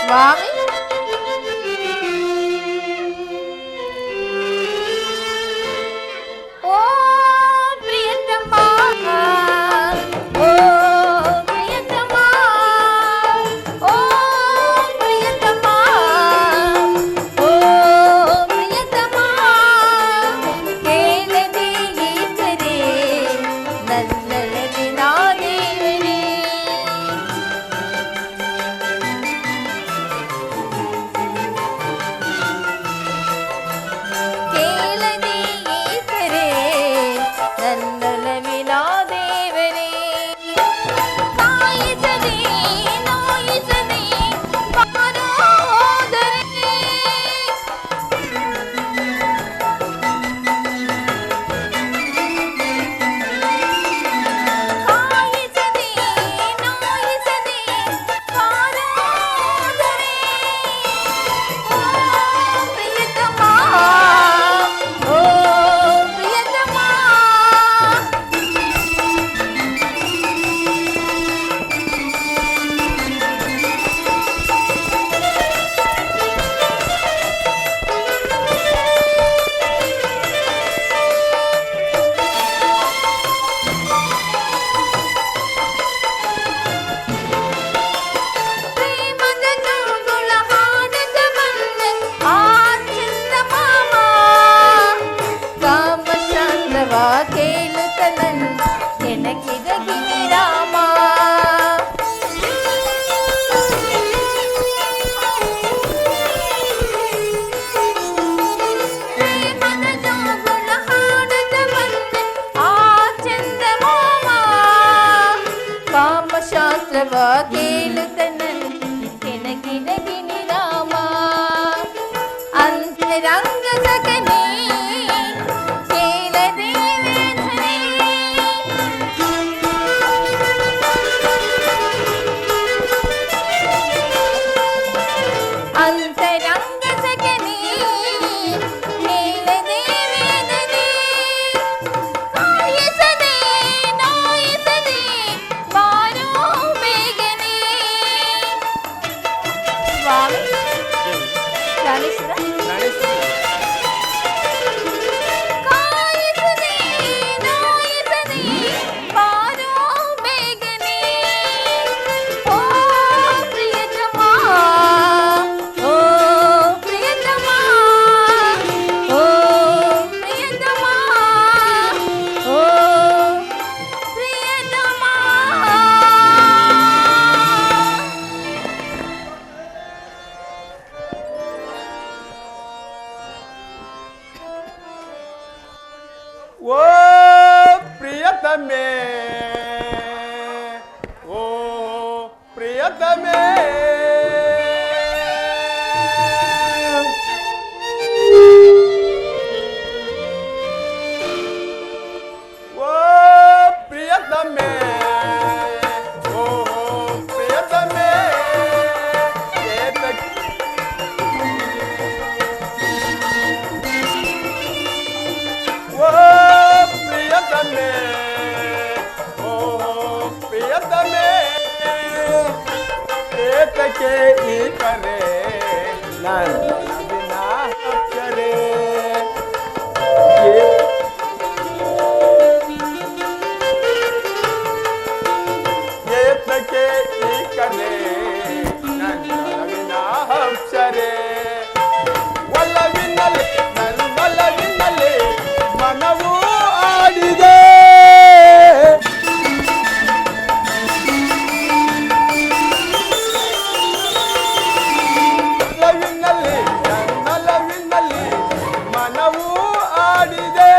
ಸ್ವಾಮಿ ಓ ಪ್ರಿಯತಮ ಓ ಪ್ರಿಯತಮ ಓ ಪ್ರಿಯತಮ ಓ ಪ್ರಿಯತಮ ಕೇಳದೆ ಏಕರೇ ನನ್ನೊಳಗೆ ನಾನೇವರೇ ಕೇಳದೆ ಏಕರೇ ನನ್ನೊಲವಿನ ದೇವರೇ ಕಾಯಿಸದೆ ನೋಯಿಸದೆ ಬಾರೋ ಹೋದರೆ ಕಾಯಿಸದೆ ನೋಯಿಸದೆ ಬಾರೋ ಹೋದರೆ ಓ ಪ್ರಿಯತಮ ಓ ಪ್ರಿಯತಮ ಪ್ರೇಮದ ಜೋಗುಳ ಹಾಡುತ್ತ ಬಂದೆ ಆ ಚಂದಮಾಮ ಕಾಮಶಾಸ್ತ್ರವ ಕೇಳುತ್ತ ನನ್ನ ಕೆಣಕಿದ ಗಿರಿರಾಮ ಪ್ರೇಮದ ಜೋಗುಳ ಹಾಡುತ್ತ ಬಂದೆ ಆ ಚಂದಮಾಮ ಕಾಮಶಾಸ್ತ್ರವ ಕೇಳುತ್ತ ನನ್ನ ಕೆಣಕಿದ ಗಿರಿರಾಮ ಅಂತರಂಗ ಸಖನೇ ಕೇಳದೆ ವೇದನೆ ಅಂತರಂಗ ಸಖನೇ ಕೇಳದೆ ವೇದನೆ ಕಾಯಿಸದೆ ನೋಯಿಸದೆ ಬಾರೋ ಬೇಗನೆ ಸ್ವಾಮಿ ಜ್ಞಾನೇಶ್ವರ ಕಾಯಿಸದೆ ನೋಯಿಸದೆ ಬಾರೋ ಬೇಗನೆ ಓ ಪ್ರಿಯತಮ ಓ ಪ್ರಿಯತಮ ಓ ಪ್ರಿಯತಮ ಓ ಪ್ರಿಯತಮ ಓ ಪ್ರಿಯತಮೆ ಓ ಪ್ರಿಯತಮೆ ಓ ಪ್ರಿಯತಮೆ ಓ ಪ್ರಿಯತಮೆ ಏತಕ್ಕೆ ಓ ಪ್ರಿಯತಮೆ ಓ ಪ್ರಿಯತಮೆ ಏತಕ್ಕೆ ಈ ಕರೆ ನನ್ನ ಬಿನ ಅಕ್ಷರೆ ಏತಕ್ಕೆ ಈ ಕರೆ ನನ್ನ ಬಿನ ಅಕ್ಷರೆ ಒಲವಿನಲ್ಲಿ ನನ್ನೊಲವಿನಲ್ಲಿ ಮನವು ಆಡಿದೆ ಒಲವಿನಲ್ಲಿ ನನ್ನೊಲವಿನಲ್ಲಿ ಮನವು ಆಡಿದೆ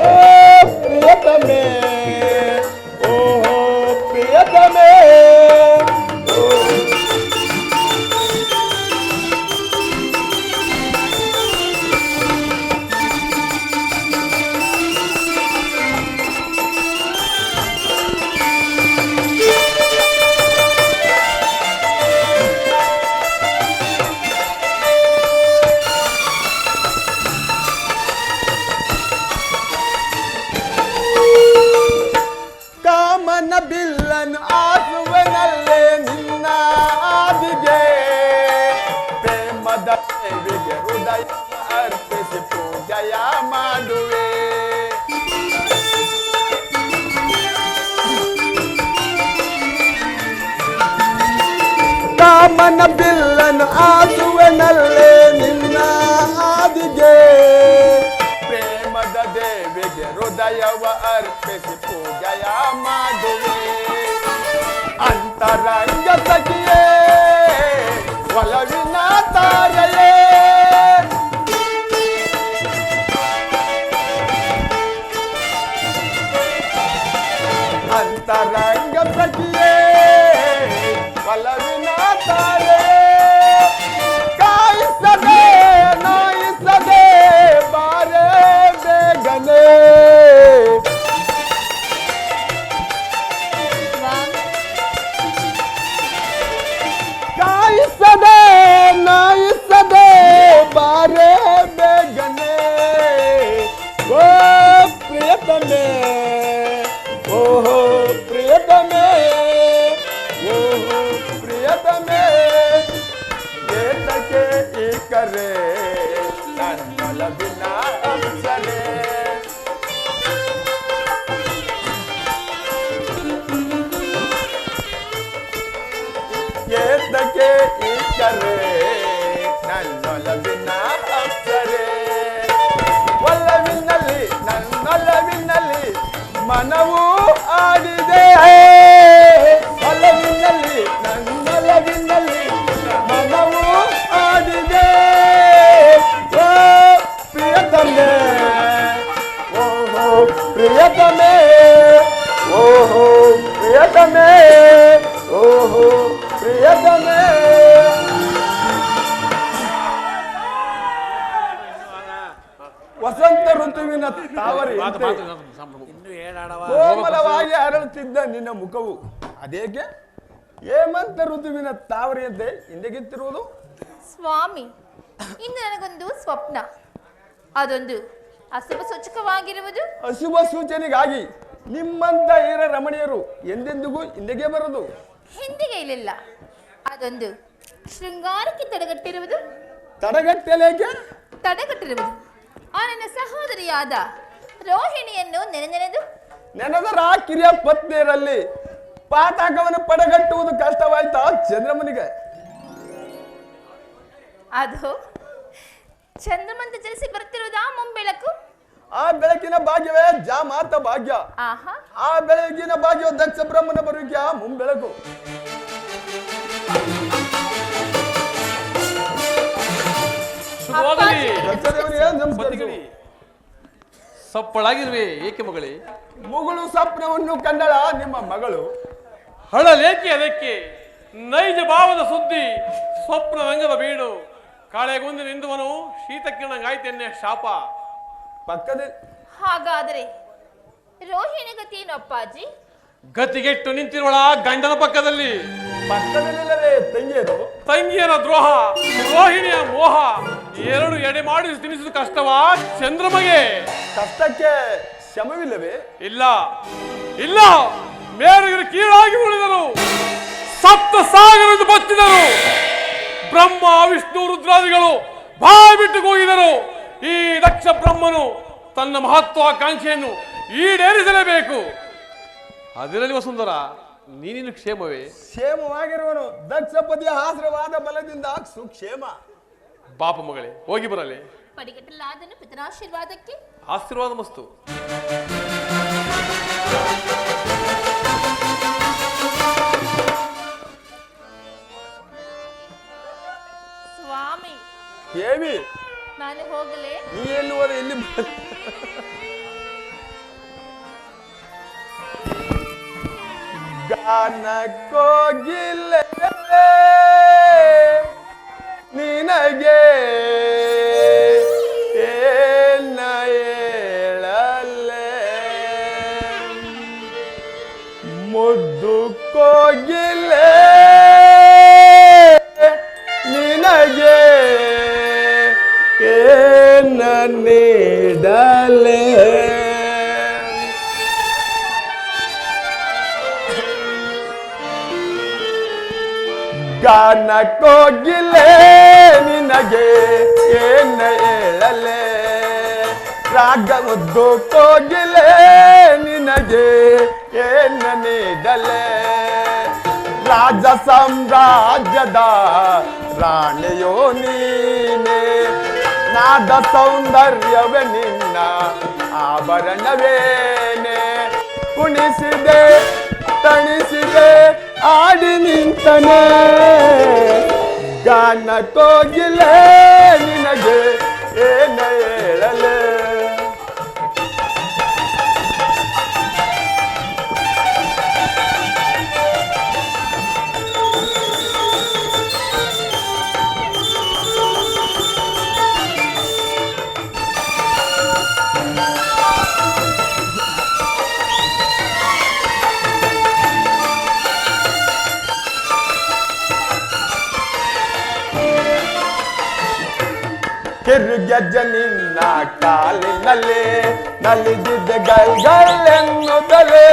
ಓ ಪ್ರಿಯತಮೆ ಓ ಪ್ರಿಯತಮೆ ಬಿಲ್ಲನ್ನು ಆಸುವನಲ್ಲೇ ನಿನ್ನ ಆದಿಗೆ ದೇವಿಗೆ ಹೃದಯ ಅರ್ಪಿಸಿ ಪೂಜೆಯ ಮಾಡುವೆ. ಕಾಮನ ಬಿಲ್ಲನ್ನು ಆಸುವೆನಲ್ಲೇ ನಿನ್ನ ಆದಿಗೆ. ಪ್ರೇಮದ ದೇವಿಗೆ ಹೃದಯವ ಅರ್ಪಿಸಿ ಪೂಜೆಯ ಮಾಡುವೆ. ಅಂತರಂಗ ಸಖಿಯೇ ಒಲವಿನ ತಾರೆಯೇ, ಅಂತರಂಗ ಸಖಿಯೇ ಒಲವಿನ ತಾರೆ. ಕಾಯಿಸದೆ ನಾಯಿಸದೆ ಬಾರೆ ಬೇಗನೆ. ಕಾಯಿಸದೆ ನಾಯಿಸದೆ ಬಾರೆ ಬೇಗನೆ. ಓ ಪ್ರಿಯತಮೆ, ಓಹೋ ಪ್ರಿಯತಮೆ, ಓಹೋ ಪ್ರಿಯತಮೆ. ಏತಕ್ಕೆ ಈ ಕರೆ ನನ್ನೊಲವಿನ ಅಪ್ಸರೆ. ಏತಕ್ಕೆ ಈ ಕರೆ ನನ್ನೊಲವಿನ ಅಪ್ಸರೆ. ಒಲವಿನಲ್ಲಿ ನನ್ನೊಲವಿನಲ್ಲಿ ಮನವು ಆಡಿದೆ. ಒಲವಿನಲ್ಲಿ ನನ್ನೊಲವಿನಲ್ಲಿ ಮನವು ಆಡಿದೆ. ಓ ಪ್ರಿಯತಮೆ, ಓಹೋ ಪ್ರಿಯತಮೆ, ಓಹೋ ಪ್ರಿಯತಮೆ, ಓಹೋ ಪ್ರಿಯತಮೆ. ವಸಂತ ಋತುವಿನ ತಾವರೆ ಕೋಮಲವಾಗಿ ಅರಳುತ್ತಿದ್ದ ನಿನ್ನ ಮುಖವು ಅದೇಕೆ ಹೇಮಂತ ಋತುವಿನ ತಾವರೆಯಂತೆ ಹಿಂದೆಗಿತ್ತಿರುವುದು? ಸ್ವಾಮಿ, ಇಂದು ನನಗೊಂದು ಸ್ವಪ್ನ. ಅದೊಂದು ಅಶುಭ ಸೂಚಕವಾಗಿರುವುದು. ಅಶುಭ ಸೂಚನೆಗಾಗಿ ನಿಮ್ಮಂತ ಹೀರ ರಮಣೀಯರು ಎಂದೆಂದಿಗೂ ಹಿಂದೆಗೆ ಬರುವುದು. ಹಿಂದಿಗೆ ಇಲ್ಲಿಲ್ಲ, ಅದೊಂದು ಶೃಂಗಾರಕ್ಕೆ ತಡೆಗಟ್ಟಿರುವುದು. ತಡೆಗಟ್ಟಲೇಕೆ? ತಡೆಗಟ್ಟಿರುವುದು ಆ ನನ್ನ ಸಹೋದರಿಯಾದ ರೋಹಿಣಿಯನ್ನು ನೆನೆದು ನೆನೆದರ ಕಿರಿಯ ಪತ್ನಿಯರಲ್ಲಿ ಪಾತಕವನ್ನು ಪಡೆಗಟ್ಟುವುದು ಕಷ್ಟವಾಯ್ತಾ ಚಂದ್ರಮನಿಗೆ? ಅದು ಚಂದ್ರಮಂತ ಜನಿಸಿ ಬರುತ್ತಿರುವುದಾ ಮುಂಬೆಳಕು? ಆ ಬೆಳಕಿನ ಭಾಗ್ಯವೇ ಜಾಮಾತ ಭಾಗ್ಯ. ಆಹಾ, ಆ ಬೆಳಗಿನ ಭಾಗ್ಯ ದಕ್ಷ ಬ್ರಹ್ಮನ ಬರುವಿಕೆ ಮುಂಬೆಳಕು. ಸಪ್ಪಳಾಗಿರುವೆ ಏಕೆ ಮಗಳೇ? ಮುಗುಳು ಸ್ವಪ್ನವನ್ನು ಕಂಡಳ ನಿಮ್ಮ ಮಗಳು. ಹಳಲೇಕೆ ಅದಕ್ಕೆ ನೈಜ ಭಾವದ ಸುದ್ದಿ ಸ್ವಪ್ನ ರಂಗದ ಬೀಡು. ಕಾಳೆಗೊಂದು ನಿಂದುವನು ಶೀತಕಿರಣಂಗಾಯ್ತೆನ್ನೆ ಶಾಪ. ಪಕ್ಕದಲ್ಲಿ ಹಾಗಾದರೆ ರೋಹಿಣಿ ಗತಿಯೇನು ಅಪ್ಪಾಜಿ? ಗತಿಗೆಟ್ಟು ನಿಂತಿರುವಳ ಗಂಡನ ಪಕ್ಕದಲ್ಲಿ. ಪಕ್ಕದಲ್ಲಿಲ್ಲವೇ ತಂಗಿಯರು? ತಂಗಿಯರ ದ್ರೋಹ, ರೋಹಿಣಿಯ ಮೋಹ ಎರಡು ಎಡೆ ಮಾಡಿ ತಿನಿಸುವುದು ಕಷ್ಟವಾ ಚಂದ್ರಮಗೆ? ಕಷ್ಟಕ್ಕೆ ಶ್ರಮವಿಲ್ಲವೇ? ಇಲ್ಲ ಇಲ್ಲ, ಮೇರೆಗೆ ಕೀಳಾಗಿ ಉಳಿದರು, ಸಪ್ತ ಸಾಗರಎಂದು ಬತ್ತಿದರು. ಬ್ರಹ್ಮ ವಿಷ್ಣು ರುದ್ರಾದಿಗಳು ಬಾಯಿ ಬಿಟ್ಟು ಕೂಗಿದರು. ಈ ದಕ್ಷ ಬ್ರಹ್ಮನು ತನ್ನ ಮಹತ್ವಾಕಾಂಕ್ಷೆಯನ್ನು ಈಡೇರಿಸಲೇಬೇಕು. ಅದರಲ್ಲಿ ವಸುಂಧರ, ನೀನಿನ್ನು ಕ್ಷೇಮವೇ? ಕ್ಷೇಮವಾಗಿರುವನು ದಕ್ಷಪತಿಯ ಆಶ್ರವಾದ ಬಲದಿಂದ ಸುಕ್ಷೇಮ. ಬಾಪ ಮಗಳೇ, ಹೋಗಿ ಬರಲಿ. ಪಡಿಗಟ್ಟಲಾದನು ಪಿತರಾಶೀರ್ವಾದಕ್ಕೆ ಆಶೀರ್ವಾದ ಮಸ್ತು. ಸ್ವಾಮಿ, ಹೇವಿ ನಾನು ಹೋಗಲೇ? ನೀ ಎನ್ನುವುದು ಎಲ್ಲಿ? ಗಾನ ಕೋಗಿಲೆ ನಿನಗೆ ಏನ ಹೇಳಲೆ, ಮುದ್ದು ಕೋಗಿಲೆ ನಿನಗೆ ಏನ ನೀಡಲೆ. ಗಾನ ಕೋಗಿಲೆ ನಿನಗೆ ಏನ ಹೇಳಲೆ ರಾಗ ಮುದ್ದು ಕೋಗಿಲೆ ನಿನಗೆ ಏನ ನೀಡಲೆ ರಾಜ ಸಾಮ್ರಾಜ್ಯದ ರಾಣಿಯೋ ನೀನೆ ನಾದ ಸೌಂದರ್ಯವೇ ನಿನ್ನ ಆಭರಣವೇನೆ ಕುಣಿಸಿದೆ ತಣಿಸಿದೆ ಆಡಿ ನಿಂತನೆ ಗಾನ ಕೋಗಿಲೆ ನಿನಗೆ ಏನ ಹೇಳಲೆ ಗೆಜ್ಜ ನಿನ್ನ ಕಾಲಿನಲ್ಲಿ ನಲಿದಿದ್ದ ಗಲ್ಗಳೆನ್ನುತ್ತಲೇ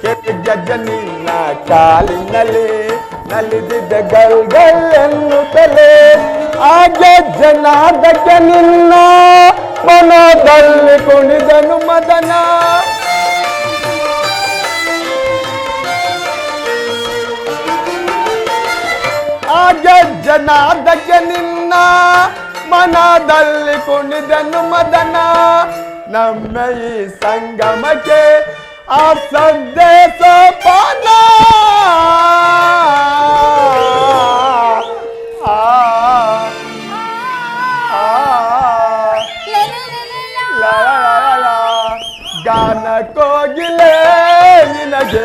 ಗೆಜ್ಜ ನಿನ್ನ ಕಾಲಿನಲ್ಲಿ ನಲಿದಿದ್ದ ಗಲ್ಗಳೆನ್ನುತ್ತಲೇ ಆ ಗೆಜ್ಜನಾದಕ್ಕೆ ನಿನ್ನ ಮನದಲ್ಲಿ ಕುಣಿದನು ಮದನ ಆ ಗೆಜ್ಜನಾದಕ್ಕೆ ನಿನ್ನ ಮನದಲ್ಲಿ ಕುಣಿದನು ಮದನ ನಮ್ಮ ಈ ಸಂಗಮಕ್ಕೆ ಆ ಸಂದೇಶ ಪಾನ ಗಾನ ಕೋಗಿಲೆ ನಿನಗೆ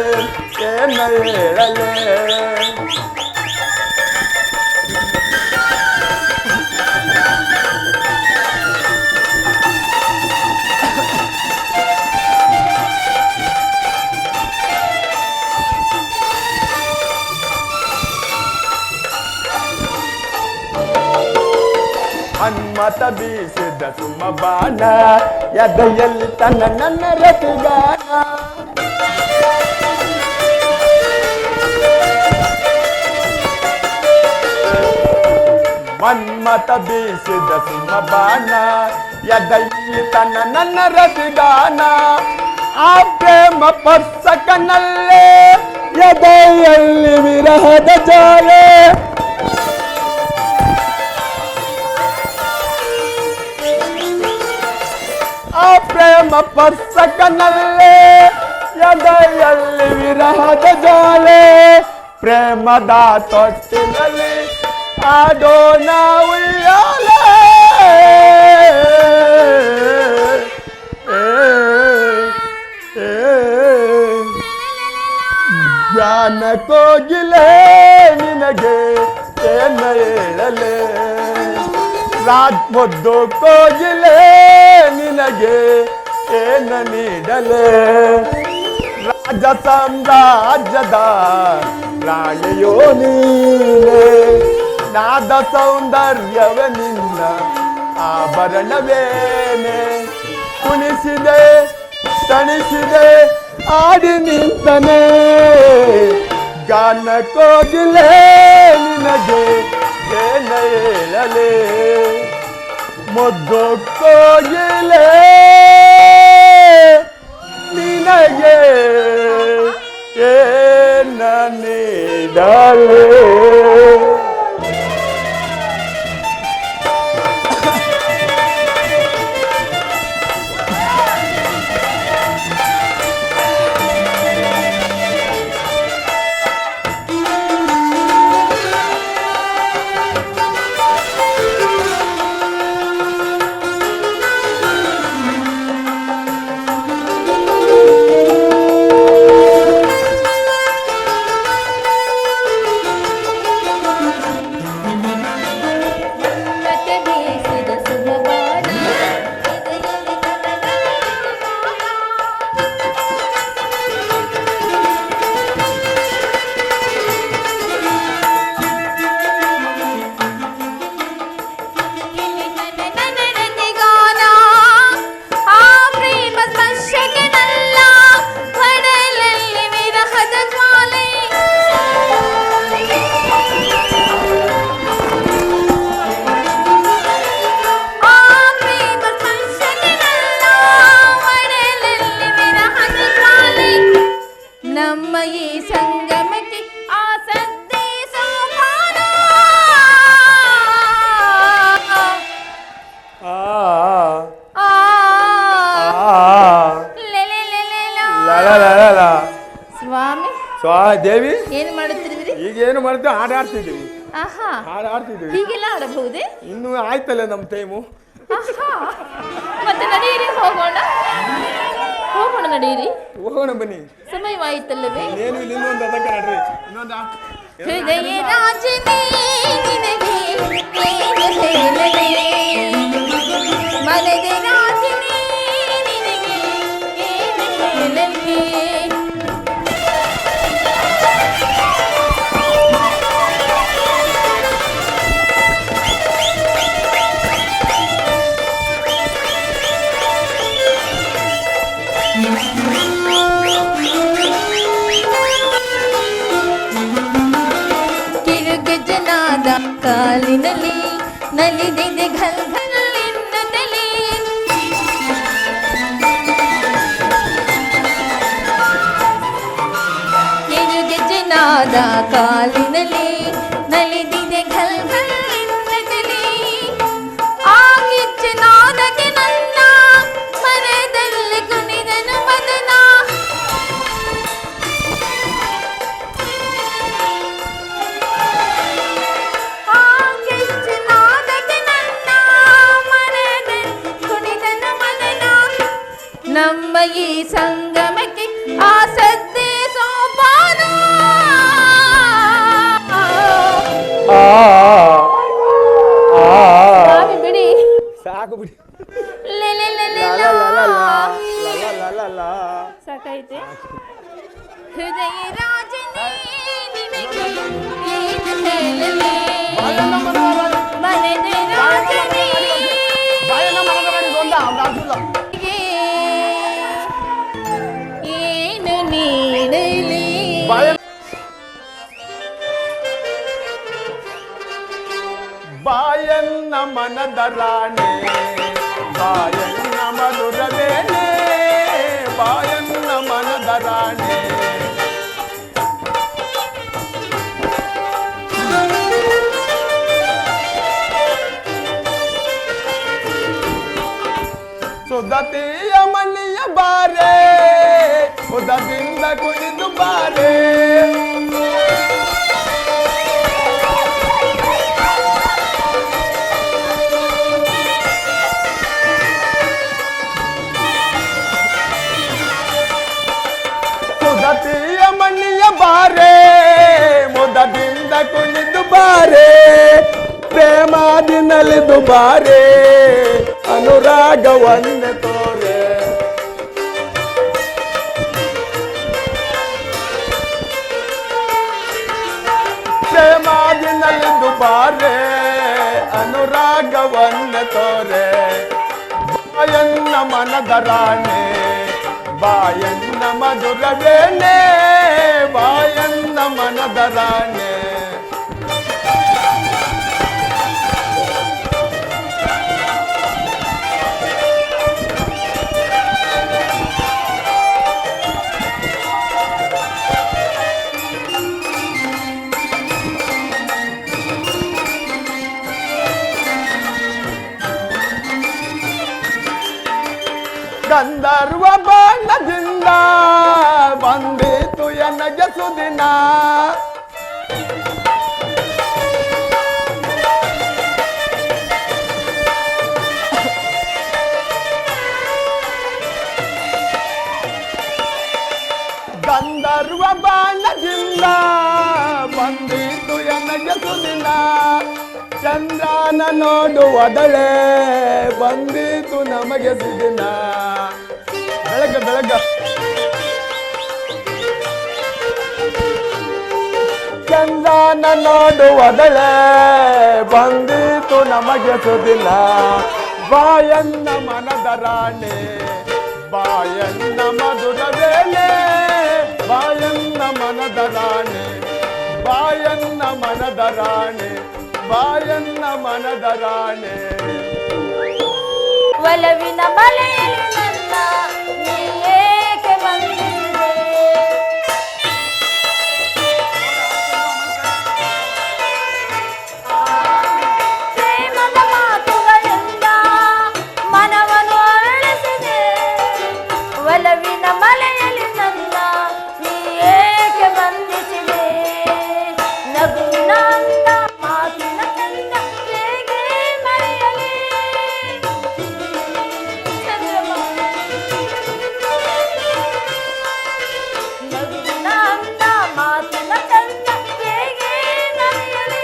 ಏನ ಹೇಳಲೆ ಹನುಮತ ಬೀಸಿದ ಸುಮ ಬಾಣ ಎದೆಯಲ್ಲಿ ತನ್ನ ನನ್ನ ರತಿಗಾನ ಮನ್ಮತ ಬೀಸಿದ ಸುಮ ಬಾಣ ಎದೆಯಲ್ಲಿ ತನ್ನ ನನ್ನ ರತಿಗಾನ ಆ ಪ್ರೇಮ ಪರ್ಸಕನಲ್ಲೇ ಎದೆಯಲ್ಲಿ ವಿರಹದ ಜಾಲೆ ಆ ಪ್ರೇಮ ಪರ್ಸಕನಲ್ಲೇ ಎದೆಯಲ್ಲಿ ವಿರಹದ ಜಾಲೆ ಪ್ರೇಮದ ತೊಟ್ಟಿನಲ್ಲಿ ಆಡೋಣ ಉಯ್ಯಾಲೆ ಗಾನ ಕೋಗಿಲೆ ನಿನಗೆ ಏನ ಹೇಳಲೆ ರಾಜ್ ಮುದ್ದು ಕೋಗಿಲೆ ನಿನಗೆ ಏನ ನೀಡಲೆ ರಾಜ ಸಾಮ್ರಾಜ್ಯದ ರಾಣಿಯೋ ನೀನೆ ನಾದ ಸೌಂದರ್ಯವೇ ನಿನ್ನ ಆಭರಣವೇನೆ ಕುಣಿಸಿದೆ ತಣಿಸಿದೆ ಆಡಿ ನಿಂತನೆ ಗಾನ ಕೋಗಿಲೆ ನಿನಗೆ ಏನ ಹೇಳಲೆ ಮುದ್ದು ಕೋಗಿಲೆ ನಿನಗೆ ಏನ ನೀಡಲೆ ದೇವಿ ಏನು ಮಾಡುತ್ತಿರುವಿರಿ? ಈಗ ಏನು ಮಾಡ್ತೀವಿ? ಹಾಡು ಆಡ್ತಿದ್ದೀವಿ. ಆಹಾ, ಹಾಡು ಆಡ್ತಿದ್ದೀವಿ. ಹೀಗೆಲ್ಲ ಆಡಬಹುದೇ? ಇನ್ನೂ ಆಯ್ತಲ್ಲ ನಮ್ಮ ಟೈಮು. ಆಹಾ, ಮತ್ತೆ ನಡೆಯಿರಿ, ಹೋಗೋಣ ಹೋಗೋಣ, ನಡೆಯಿರಿ. ಹೋಗೋಣ ಬನ್ನಿ. ಸಮಯವಾಯಿತಲ್ಲವೇ? ಏನು ಇಲ್ಲ, ಇನ್ನೊಂದು ಅದಕ್ಕೆ ನಡ್ರಿ. ಇನ್ನೊಂದು ಹೃದಯ ರಾಜನೇ ನಿನಗೆ ಏನು ಹೇಳಲೇ, ಮನದ ರಾಜನೇ ನಿನಗೆ ಏನು ಹೇಳಲೇ. ಕಿರುಗೆಜ್ಜನಾದ ಕಾಲಿನಲ್ಲಿ ನಲಿದಿದೆ ಘಲ್ಘಲ್ಲೆನ್ನುತ್ತಲೇ, ಕಿರುಗೆಜ್ಜನಾದ ಕಾಲಿನಲ್ಲಿ ನಲಿದಿದೆ ಘಲ್ಘಲ್ಲೆನ್ನುತ್ತಲೇ, ಆ ಗೆಜ್ಜೆನಾದಕ್ಕೆ ನನ್ನ ಮನದಲ್ಲಿ ಕುಣಿದನು ಮದನ. ನಮ್ಮ ಈ ಸಂಗಮಕ್ಕೆ ಆ ಸದ್ದೆ ಸೋಪಾನ. ಸ್ವಾಮಿ ಬಿಡಿ, ಸಾಕು ಬಿಡಿ. ಸಾಕಾಯ್ತೆ. ಹೃದಯ ರಾಜನೇ ನಿನಗೆ ಏನು ಹೇಳಲೇ, ಮನದ ರಾಜನೇ ಏನು ನೀಡಲಿ. ಬಾಯನ್ನ ಮನದ ರಾಣೆ, ಬಾಯನ್ನ ಮಧುರವೇಣೆ, ಬಾಯನ್ನ ಮನದ ರಾಣೆ. ಸುಧತಿಯ ಮನೆಯ ಬಾರೆ, ಉದದಿಂದ ಕುಣಿದು ಬಾರೆ. ಸುಧತಿಯ ಮನೆಯ ಬಾರೆ, ಮುದದಿಂದ ಕುಣಿದು ಬಾರೆ. ಪ್ರೇಮಾದಿ ನಲಿದು ಬಾರೆ, ಅನುರಾಗವನ್ನೇ ತೋರೆ. ಪ್ರೇಮಾದಿ ನಲಿದು ಬಾರೆ, ಅನುರಾಗವನ್ನೇ ತೋರೆ. ಬಾಯನ್ನ ಮನದ ರಾಣೆ, ಬಾಯನ್ನ ಮಧುರವೇಣೆ, ಬಾಯನ್ನ ಮನದ ರಾಣೆ. ಗಂಧರ್ವ ಬಾಣದಿಂದ ಬಂದಿತು ಎನಗೆ ಸುದಿನ. ಗಂಧರ್ವ ಬಾಣದಿಂದ ಬಂದಿತು ಎನಗೆ ಸುದಿನ. ಚಂದ್ರನ ನೋಡುವದಳೆ ಬಂದಿತು ನಮಗೆ ಸುದಿನ. ಬೆಳಗ್ಗೆ ಬೆಳಗ್ಗೆ ಚಂದ್ರನ ನೋಡುವದಳೆ ಬಂದಿತು ನಮಗೆ ಸುದಿನ. ಬಾಯನ್ನ ಮನದ ರಾಣೆ, ಬಾಯನ್ನ ಮಧುರವೇಣೆ, ಬಾಯನ್ನ ಮನದ ರಾಣೆ, ಬಾಯನ್ನ ಮನದ ರಾಣೆ, ಬಾಯನ್ನ ಮನದ ರಾಣೆ. ಒಲವಿನ ಮಲೆಯಲ್ಲಿ ನನ್ನ ನೀ ಏಕೆ ಬಂದಿರುವೆ, ಪ್ರೇಮದ ಮಾತುಗಳಿಂದ ಮನವನ್ನು ಅರಳಿಸಿದೆ. ಒಲವಿನ ಮಲೆಯಲ್ಲಿ ನನ್ನ ನೀ ಏಕೆ ಬಂದಿಸಿ ನಗುವಿನ ಮಾತಿನ ಚಂದ ಹೇಗೆ ಮರೆಯಲಿ ಚಂದ್ರಮ ನಗುವಿನ ಅಂದ ಮಾತಿನ ಚಂದ ಹೇಗೆ ಮರೆಯಲಿ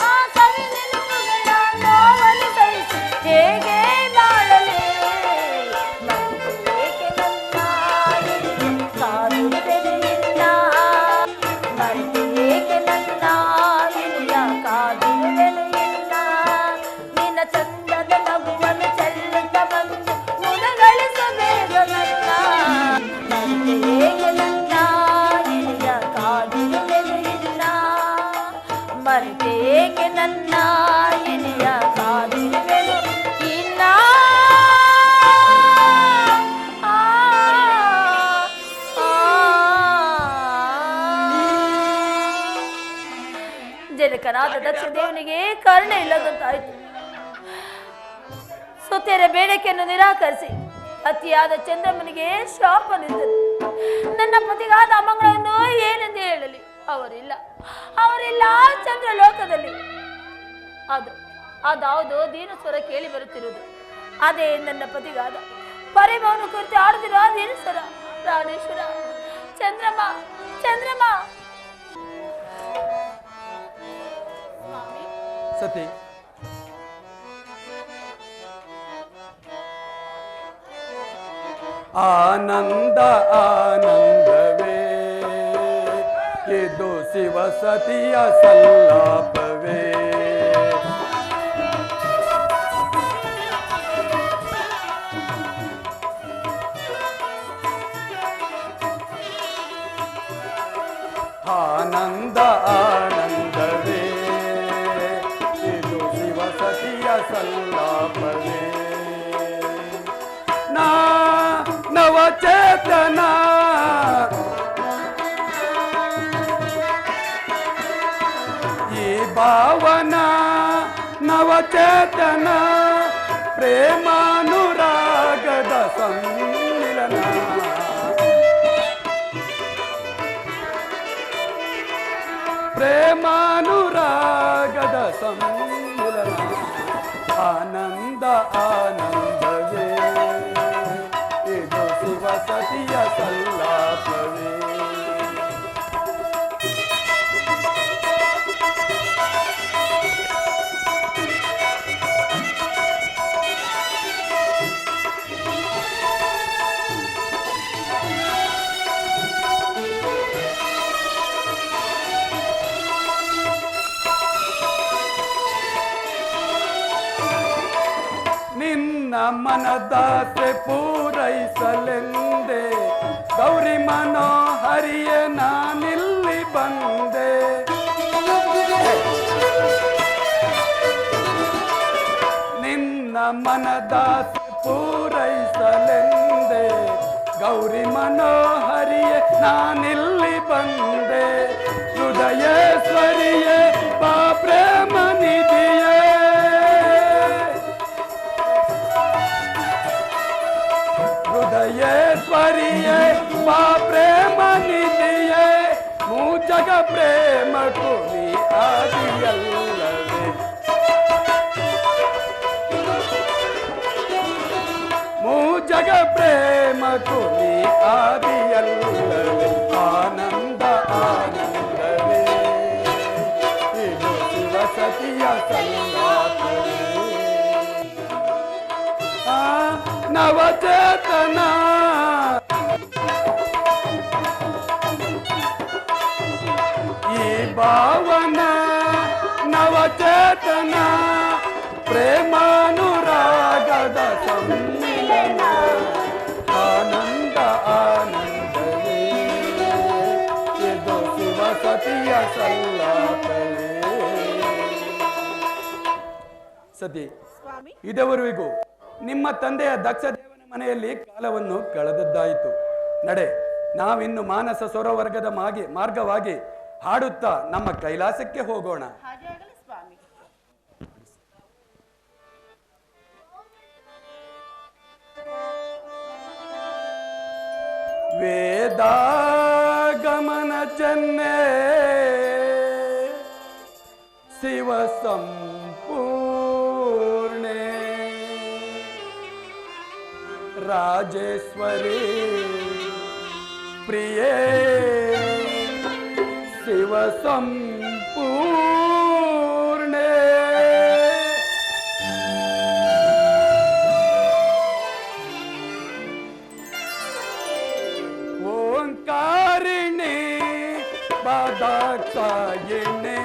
ಆ ಸವಿನೆನಪುಗಳ ನೋವನ್ನು ಸಹಿಸಿ ಹೇಗೆ ಬಾಳಲಿ ಮರೆತೇಕೆ ನನ್ನ ಕಾದಿರುವೆನಿಲ್ಲ ಮರೆತೇಕೆ ನನ್ನ ಕಾದಿರುವೆನು ಇಲ್ಲ ನಿನ್ನ ಚಂದದ ನಗುವನ್ನು ಚೆಲ್ಲುತ್ತ ಬಂದು ಮುದಗಳಿಸಬೇಕು ನನ್ನ ಮರೆತೇಕೆ ನನ್ನ ಕಾದಿರುವೆನು ಇಲ್ಲ ಮರೆತೇಕೆ ನನ್ನ ಕಾದಿರುವೆನು ಇಲ್ಲ ಜನಕನಾದ ದಕ್ಷ ದೇವನಿಗೆ ಕರುಣೆ ಇಲ್ಲದಂತಾಯಿತು. ಸುತ್ತೆರ ಬೇಡಿಕೆಯನ್ನು ನಿರಾಕರಿಸಿ ಅತಿಯಾದ ಚಂದ್ರಮ್ಮನಿಗೆ ಶಾಪ ನಿಂತರು. ನನ್ನ ಪತಿಗಾದ ಅಮಂಗಳನ್ನು ಏನೆಂದು ಹೇಳಲಿ? ಅವರಿಲ್ಲ ಚಂದ್ರಲೋಕದಲ್ಲಿ. ಅದಾವುದು ದೀನ ಸ್ವರ ಕೇಳಿ ಬರುತ್ತಿರುವುದು. ಅದೇ ನನ್ನ ಪತಿಗಾದ ಪರಿಮೌನ ಕುರಿತು ಆಡುತ್ತಿರುವ ದೀನ ಸ್ವರ. ಪ್ರಾಣೇಶ್ವರ, ಚಂದ್ರಮ್ಮ ಚಂದ್ರಮ್ಮ. ಸತಿ, ಆನಂದ ಆನಂದವೇ ಇದು ಶಿವ ಸತಿಯ ಸಲ್ಲಾಪವೇ. ಆನಂದ ಆನಂದವೇ ಇದು ಶಿವ ಸತಿಯ ಸಲ್ಲಾಪವೇ. ನವಚೇತನ ಈ ಭಾವನ ನವಚೇತನ ಪ್ರೇಮಾನುರಾಗದ ಸಮ್ಮಿಲನ. ಪ್ರೇಮಾನುರಾಗದ ಸಮ್ಮಿಲನ. ಆನಂದ ಆನಂದವೇ ಇದು ಶಿವ ಸತಿಯ ಸಲ್ಲಾಪವೇ. ನಿನ್ನ ಮನದಾಸೆ ಪೂರೈಸಲೆಂದೆ ಗೌರಿ ಮನೋಹರಿಯ ನಾನಿಲ್ಲಿ ಬಂದೆ. ನಿನ್ನ ಮನದಾಸೆ ಪೂರೈಸಲೆಂದೆ ಗೌರಿ ಮನೋಹರಿಯ ನಾನಿಲ್ಲಿ ಬಂದೆ. ಹೃದಯೇಶ್ವರಿಯೇ ಬಾ ಪ್ರೇಮ ನಿಧಿಯೇ. ಹೃದಯೇಶ್ವರಿಯೇ ಬಾ ಪ್ರೇಮ ನಿಧಿಯೇ. ಮೂಜಗ ಪ್ರೇಮ ಕುನಿ ಆದಿಯಲ್ಲವೇ. ಮೂಜಗ ಪ್ರೇಮ ಕುನಿ ಆದಿಯಲ್ಲವೇ. ಆನಂದ ಆನಂದವೇ ಇದು ಶಿವ ಸತಿಯ ಸಲ್ಲಾಪವೇ. ನವಚೇತನ ಈ ಭಾವನ ನವಚೇತನ ಪ್ರೇಮಾನುರಾಗದ ಸಮ್ಮಿಲನ. ಆನಂದ ಆನಂದವೇ ಇದು ಶಿವ ಸತಿಯ ಸಲ್ಲಾಪವೇ. ಸತಿ, ಇದುವರೆಗೂ ನಿಮ್ಮ ತಂದೆಯ ದಕ್ಷ ದೇವನ ಮನೆಯಲ್ಲಿ ಕಾಲವನ್ನು ಕಳೆದದ್ದಾಯಿತು. ನಡೆ, ನಾವಿನ್ನು ಮಾನಸ ಸರೋವರ್ಗದ ಮಾರ್ಗವಾಗಿ ಹಾಡುತ್ತಾ ನಮ್ಮ ಕೈಲಾಸಕ್ಕೆ ಹೋಗೋಣ. ವೇದಾಗಮನ ಚೆನ್ನೆ ಶಿವ ಸಂಪೂರ್ಣೆ ರಾಜೇಶ್ವರಿ ಪ್ರಿಯೇ ಶಿವ ಸಂಪೂರ್ಣೆ ಓಂಕಾರಿಣಿ ಬಾದಾಕ್ಷಾಯಿಣಿ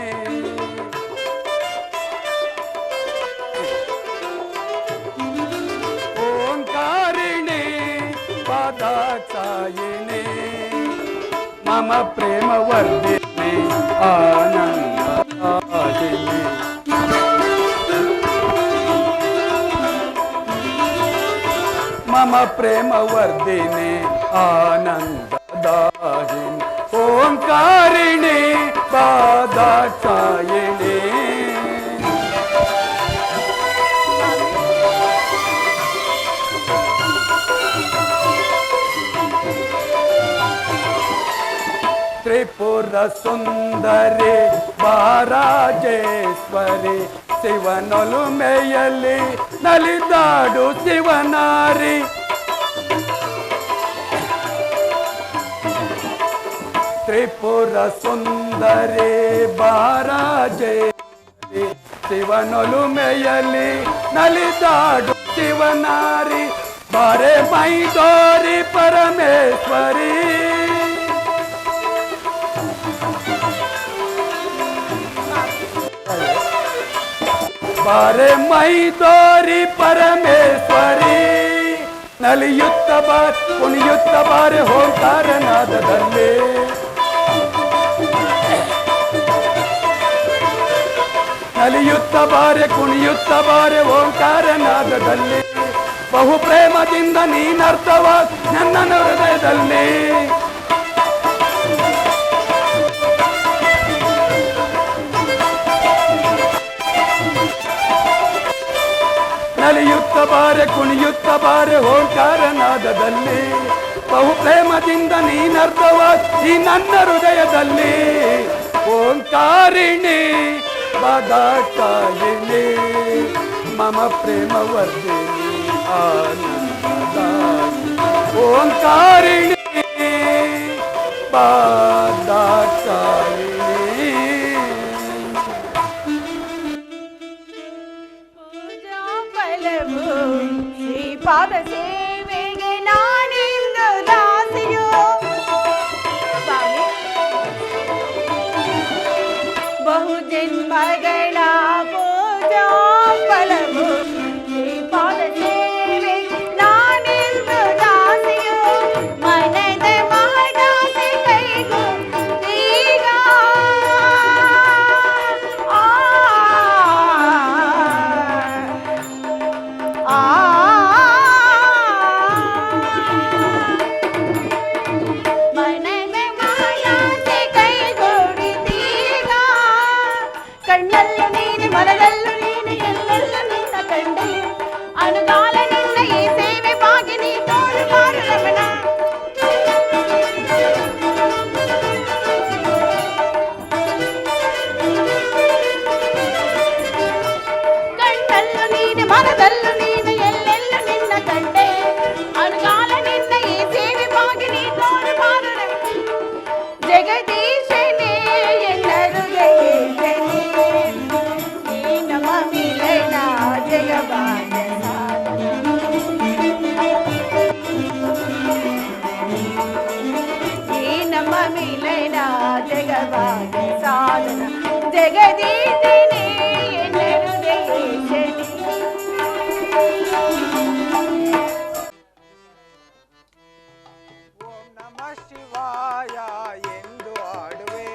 ಓಂಕಾರಿಣಿ ಬಾದಾಕ್ಷಾಯಿಣಿ ಮಮ ಪ್ರೇಮ ವರ್ಧಿನಿ ಆನಂದಾದಿನಿ ಮಮ ಪ್ರೇಮ ವರ್ಧಿನಿ ಆನಂದದಾಹಿನಿ ಓಂಕಾರಿಣಿ ಬಾದಾಕ್ಷಾಯಿಣಿ ತ್ರಿಪುರ ಸುಂದರಿ ಬಾರಾಜೇಶ್ವರಿ ಶಿವನೊಲುಮೆಯಲ್ಲಿ ನಲಿದಾಡು ಶಿವನಾರಿ ತ್ರಿಪುರ ಸುಂದರಿ ಬಾರಾಜೇಶ್ವರಿ ಶಿವನೊಲುಮೆಯಲ್ಲಿ ನಲಿದಾಡು ಶಿವನಾರಿ ಬಾರೆ ಮೈದೋರಿ ಪರಮೇಶ್ವರಿ ಬಾರೆ ಮೈದೋರಿ ಪರಮೇಶ್ವರಿ ನಲಿಯುತ್ತ ಬಾರ್ ಕುಣಿಯುತ್ತ ಬಾರೆ ಓಂಕಾರನಾದದಲ್ಲಿ ನಲಿಯುತ್ತ ಬಾರೆ ಕುಣಿಯುತ್ತ ಬಾರೆ ಓಂಕಾರನಾದದಲ್ಲಿ ಬಹು ಪ್ರೇಮದಿಂದ ನೀನರ್ಥವ ನನ್ನ ಹೃದಯದಲ್ಲಿ ನಲಿಯುತ್ತ ಬಾರೆ ಕುಣಿಯುತ್ತ ಬಾರೆ ಓಂಕಾರನಾದದಲ್ಲಿ ಬಹು ಪ್ರೇಮದಿಂದ ನೀನರ್ಥವ ಈ ನನ್ನ ಹೃದಯದಲ್ಲಿ ಓಂಕಾರಿಣಿ ಬಾದಾಕ್ಷಾಯಿಣಿ ಮಮ ಪ್ರೇಮ ವರ್ಧಿನಿ ಆನಂದದಾಯಿನಿ ಓಂಕಾರಿಣಿ ಬಾದಾಕ್ಷಾಯಿನಿ ಶ್ರೀಪಾದ ಸೇವೆಗೆ ನಾನೆಂದು ದಾಸಿಯೋ ಬಹು ಜನ್ಮಗಳ ಪೂಜಾ ಫಲವು ಶ್ರೀಪಾದ ಸೇವೆಗೆ ನಾನೆಂದು ದಾಸಿಯೋ ಮನದ ಮಹದಾಸೆ ಕೈಗೂ ಈಗ ಕಣ್ಣಲ್ಲೂ ನೀನೆ ಮನದಲ್ಲೂ ನೀನೆ ಎಲ್ಲೆಲ್ಲೂ ನಿನ್ನ ಕಂಡೆ ಅನುಗಾಲ ನಿನ್ನ ಈ ಸೇವೆ ಭಾಗಿ ನೀ ತೋರು ಮಾರು ರಮಣ ಕಣ್ಣಲ್ಲೂ ನೀನೆ ಮನದಲ್ಲೂ ನೀನೆ ಎಲ್ಲೆಲ್ಲೂ ನಿನ್ನ ಕಂಡೆ ಅನುಗಾಲ ನಿನ್ನ ಈ ಸೇವೆ ಭಾಗಿ ನೀ ತೋರು ಮಾರು ರಮಣ ಜಗದೀಶನೇ ಎಲ್ಲರೂ ನಮ್ಮ ಮಿಲನ ಜಗವಾಗ ಸಾಧನ ಜಗದೀಶನೇ ಎಲ್ಲರೂ ದೇಶನೇ ಓಂ ನಮಃ ಶಿವಾಯ ಎಂದು ಆಡುವೆ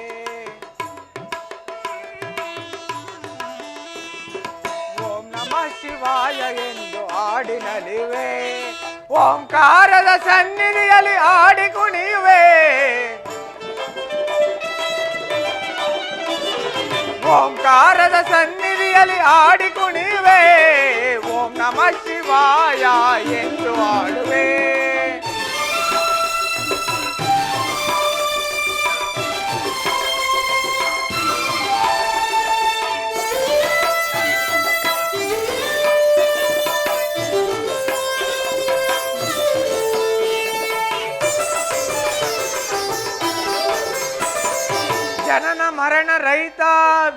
ಓಂ ನಮಃ ಶಿವಾಯ ಎಂದು ಆಡಿ ನಲಿವೆ ಓಂಕಾರದ ಸನ್ನಿಧಿಯಲ್ಲಿ ಆಡಿ ಕುಣಿಯುವೆ ಓಂಕಾರದ ಸನ್ನಿಧಿಯಲ್ಲಿ ಆಡಿ ಕುಣಿಯುವೆ ಓಂ ನಮಃ ಶಿವಾಯ ಎಂದು ಆಡುವೆ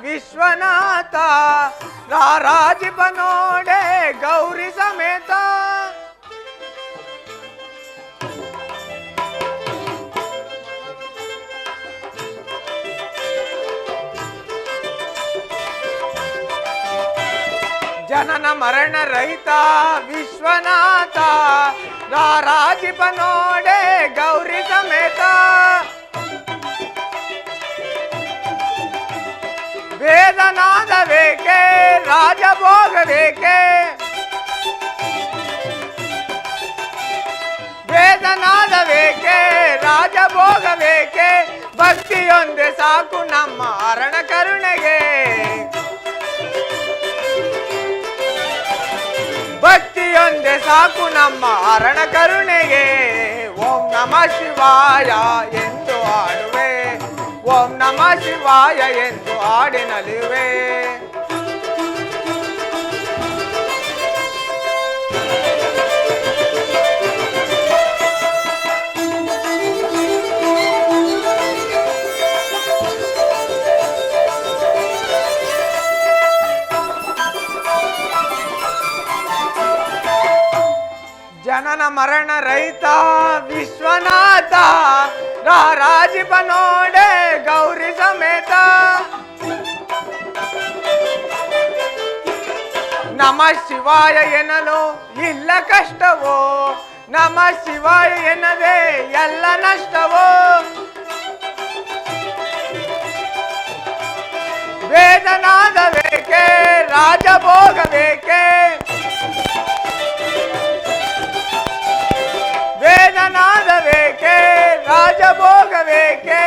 ವಿಶ್ವನಾಥ ರಾರಾಜಿಪ ನೋಡೆ ಗೌರಿ ಸಮೇತ ಜನನ ಮರಣ ರಹಿತ ವಿಶ್ವನಾಥ ರಾರಾಜಿಪ ನೋಡೆ ಗೌರಿ ಸಮೇತ ವೇದನಾದವೇಕೆ ರಾಜಭೋಗವೇಕೆ ವೇದನಾದವೇಕೆ ರಾಜಭೋಗವೇಕೆ ಭಕ್ತಿಯೊಂದೇ ಸಾಕು ನಮ್ಮ ಅರಣ ಕರುಣೆಗೆ ಭಕ್ತಿಯೊಂದೇ ಸಾಕು ನಮ್ಮ ಅರಣ ಕರುಣೆಗೆ ಓಂ ನಮಃ ಶಿವಾಯ ಎಂದು ಆಡುವೆ ಓಂ ನಮಃ ಶಿವಾಯ ಎಂದು ಹಾಡಿನಲಿವೆ ಜನನ ಮರಣ ರಹಿತ ವಿಶ್ವನಾಥ ರಾರಾಜಿಪ ನೋಡೆ ಗೌರಿ ಸಮೇತ ನಮಃ ಶಿವಾಯ ಎನ್ನಲು ಇಲ್ಲ ಕಷ್ಟವೋ ನಮಃ ಶಿವಾಯ ಎನ್ನದೆ ಎಲ್ಲ ನಷ್ಟವೋ ವೇದನಾದವೇಕೆ ರಾಜಭೋಗವೇಕೆ ವೇದನಾದವೇಕೆ ರಾಜಭೋಗವೇಕೆ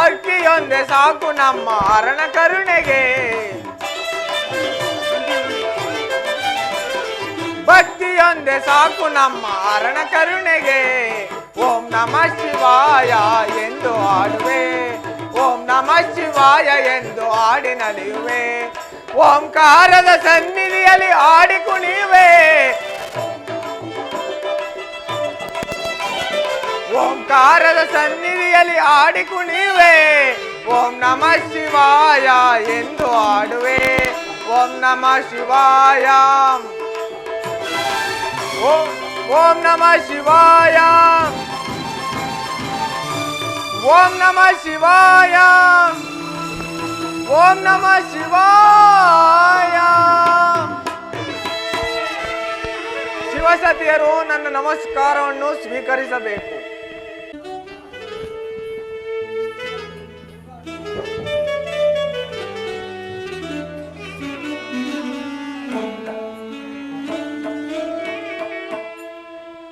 ಅಕ್ಕಿಯೊಂದೇ ಸಾಕು ನಮ್ಮ ಅರಣ ಕರುಣೆಗೆ ಭಕ್ತಿಯೊಂದೇ ಸಾಕು ನಮ್ಮ ಅರಣ ಕರುಣೆಗೆ ಓಂ ನಮಃ ಶಿವಾಯ ಎಂದು ಆಡುವೆ ಓಂ ನಮಃ ಶಿವಾಯ ಎಂದು ಹಾಡಿನಲಿಯುವೆ ಓಂಕಾರದ ಸನ್ನಿಧಿಯಲ್ಲಿ ಆಡಿ ಕುಣಿಯುವೆ ಓಂಕಾರದ ಸನ್ನಿಧಿಯಲ್ಲಿ ಆಡಿ ಕುಣಿಯುವೆ ಓಂ ನಮಃ ಶಿವಾಯ ಎಂದು ಆಡುವೆ ಓಂ ನಮಃ ಶಿವಾಯ ಓಂ ನಮಃ ಶಿವಾಯ ಓಂ ನಮಃ ಶಿವಾಯ ಓಂ ನಮಃ ಶಿವಾಯ ಶಿವಸತಿಯರು ನನ್ನ ನಮಸ್ಕಾರವನ್ನು ಸ್ವೀಕರಿಸಬೇಕು.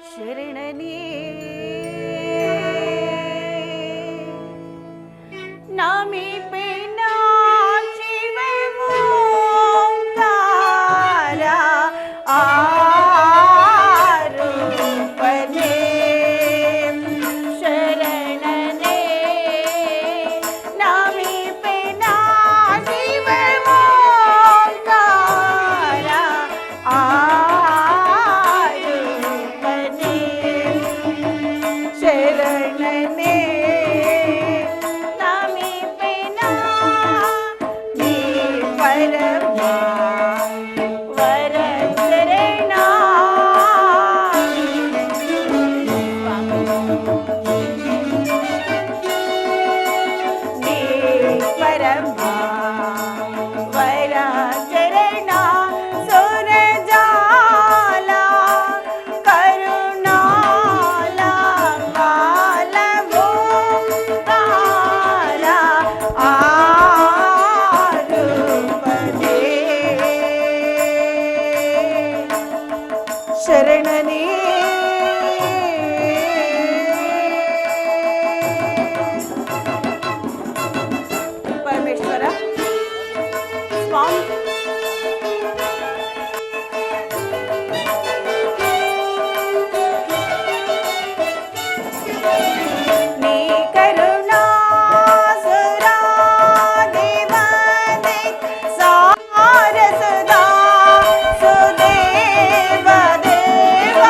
ಶರಣನೇ ನಮಿಪೆನ ಶಿವ ಓಂಕಾರ ಆರೂಪನೇ ಶರಣನೇ ನಮಿಪೆನ ಶಿವ ಓಂಕಾರ ಆರೂಪನೇ ಶರಣನೇ ನಮಿಪೆನ ನೀ ಪರಮ ವರ ಶರಣ ನೀ ಪರಮ ವರ ಶರಣ ಸುರಜಾಲ ಕರುಣಾಲ ಕಾಲಭೂಕಾರ ಆರೂಪನೇ ಶರಣನೇ ಪರಮೇಶ್ವರ ಸ್ವಾಮಿ ನೀ ಕರುಣಾ ಸುರಾದಿವಂದೇ ಸಾರ ಸದಾ ಸುದೇವ ದೇವ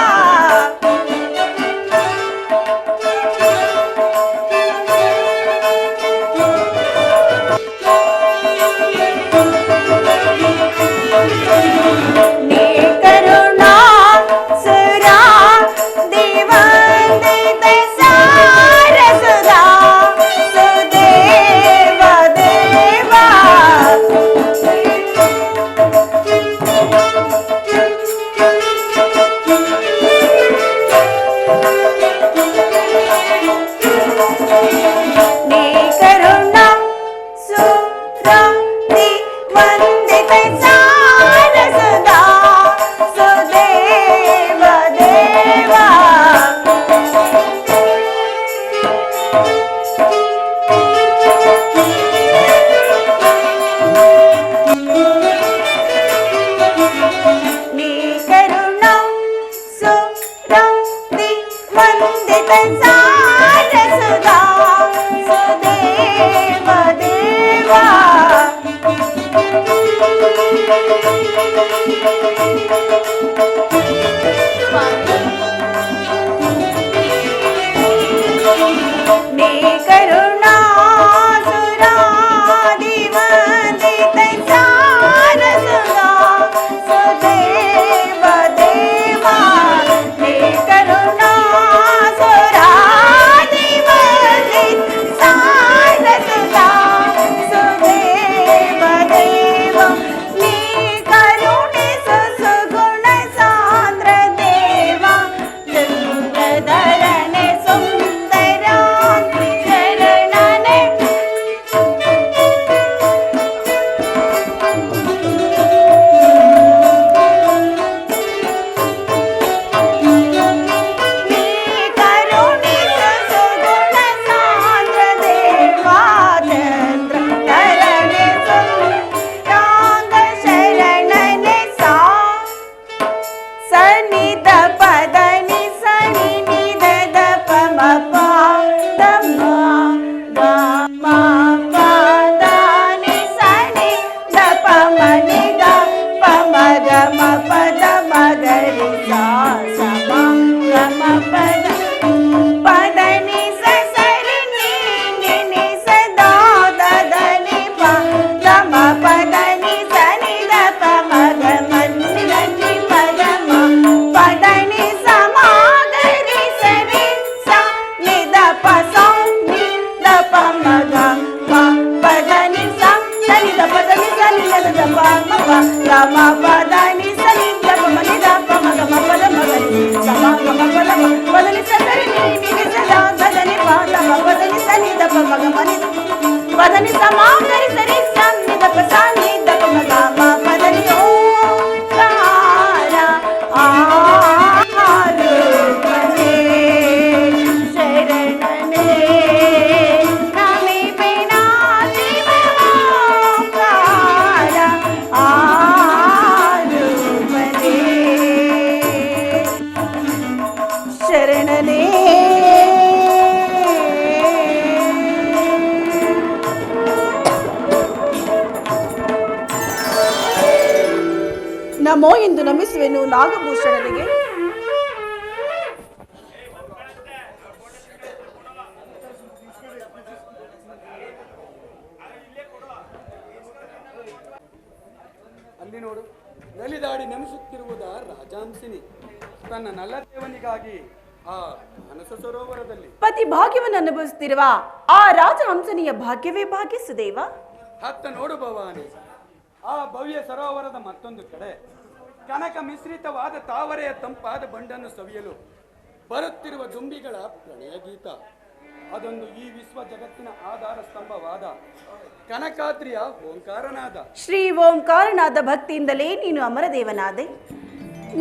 ನಮೋ ಎಂದು ನಮಿಸುವೆನು ನಾಗಭೂಷಣನಿಗೆ. ಅಲ್ಲಿ ನೋಡು, ನಲಿದಾಡಿ ನಮಿಸುತ್ತಿರುವುದ ರಾಜಾಂಸಿನಿ ತನ್ನ ನಲ್ಲದೇವನಿಗಾಗಿ ಆ ಮಾನಸ ಸರೋವರದಲ್ಲಿ ಪತಿ ಭಾಗ್ಯವನ್ನು ಅನುಭವಿಸುತ್ತಿರುವ ಆ ರಾಜಹಂಸನಿಯ ಭಾಗ್ಯವೇ ಭಾಗ್ಯ ಸುದೇವ. ಹತ್ತ ನೋಡು ಭವಾನಿ, ಆ ಭವ್ಯ ಸರೋವರದ ಮತ್ತೊಂದು ಕಡೆ ಕನಕ ಮಿಶ್ರಿತವಾದ ತಾವರೆಯ ತಂಪಾದ ಬಂಡನ್ನು ಸವಿಯಲು ಬರುತ್ತಿರುವ ದುಂಬಿಗಳ ಪ್ರಣಯ ಗೀತ. ಅದೊಂದು ಈ ವಿಶ್ವ ಜಗತ್ತಿನ ಆಧಾರ ಸ್ತಂಭವಾದ ಕನಕಾದ್ರಿಯ ಓಂಕಾರನಾದ. ಶ್ರೀ ಓಂಕಾರನಾದ ಭಕ್ತಿಯಿಂದಲೇ ನೀನು ಅಮರದೇವನಾದೆ.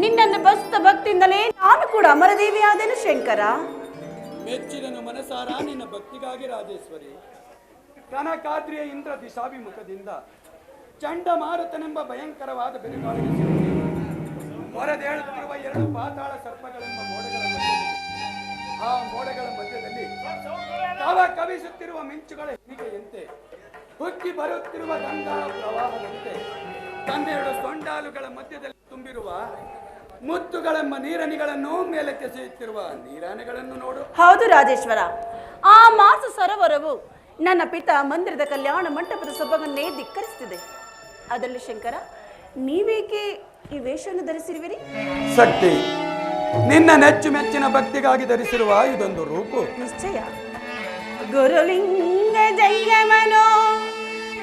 ನಿನ್ನನ್ನು ಬಸ್ತ ಭಕ್ತಿಯಿಂದಲೇ ನಾನು ಕೂಡ ಅಮರದೇವಿಯಾದೆನು ಶಂಕರ. ಮೆಚ್ಚಿದನು ಮನಸಾರ ನಿನ್ನ ಭಕ್ತಿಗಾಗಿ ರಾಜೇಶ್ವರಿ. ಕನಕಾದ್ರಿಯ ಇಂದ್ರ ದಿಶಾಭಿಮುಖದಿಂದ ಚಂಡಮಾರುತನೆಂಬ ಭಯಂಕರವಾದ ಬಿರುಗಾಳಿಗೆ ಸಿಲುಕಿ ಹೊರದೇಳುತ್ತಿರುವ ಎರಡು ಪಾತಾಳ ಸರ್ಪಗಳೆಂಬ ಮೋಡಗಳ ಮಧ್ಯದಲ್ಲಿ, ಆ ಮೋಡಗಳ ಮಧ್ಯದಲ್ಲಿ ತವ ಕವಿಸುತ್ತಿರುವ ಮಿಂಚುಗಳ ಹಿರಿಕೆಯಂತೆ ಹುಕ್ಕಿ ಬರುತ್ತಿರುವ ಗಂಗಾ ಪ್ರವಾಹದಂತೆ ತನ್ನೆರಡು ಸೊಂಡಾಲುಗಳ ಮಧ್ಯದಲ್ಲಿ ತುಂಬಿರುವ ಮುತ್ತುಗಳೆಂಬ ನೀರನಿಗಳನ್ನು ಮೇಲಕ್ಕೆ ಸೇಯುತ್ತಿರುವ ನೀರಾನೆಗಳನ್ನು ನೋಡು. ಹೌದು ರಾಜೇಶ್ವರ, ಆ ಮಾಸ ಸರೋವರವು ನನ್ನ ಪಿತ ಮಂದಿರದ ಕಲ್ಯಾಣ ಮಂಟಪದ ಸೊಬಗನ್ನೇ ಧಿಕ್ಕರಿಸುತ್ತಿದೆ. ಅದರಲ್ಲಿ ಶಂಕರ, ನೀವೇಕೆ ಈ ವೇಷವನ್ನು ಧರಿಸಿರುವಿರಿ? ಶಕ್ತಿ, ನಿನ್ನ ನೆಚ್ಚು ಮೆಚ್ಚಿನ ಭಕ್ತಿಗಾಗಿ ಧರಿಸಿರುವ ಇದೊಂದು ರೂಪು. ನಿಶ್ಚಯ. ಗುರುಲಿಂಗ ಜಯಮನೋ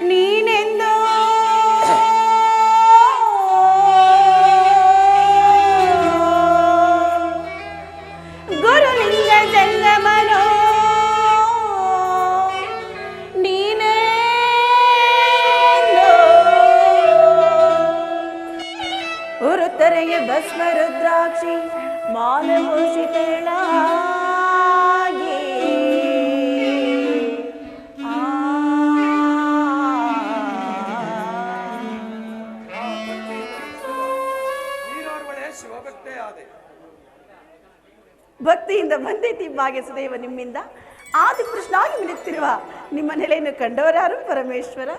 ನೀನೆಂದು ಗುರುಲಿಂಗ ಜಂಗಮನೋ ಉರುತ್ತರೆಗೆ ಭಸ್ಮ ರುದ್ರಾಕ್ಷಿ ಮಾಲಭೂಷಿತಳಾಗಿ ಶಿವಭಕ್ತೇ ಆದೆ. ಭಕ್ತಿಯಿಂದ ಬಂದೈತಿ ಭಾಗ್ಯ ಸುದೇವ. ನಿಮ್ಮಿಂದ ಆದಿಪುರುಷನಾಗಿ ಮಿಡುತ್ತಿರುವ ನಿಮ್ಮ ನೆಲೆಯನ್ನು ಕಂಡವರಾರು ಪರಮೇಶ್ವರ.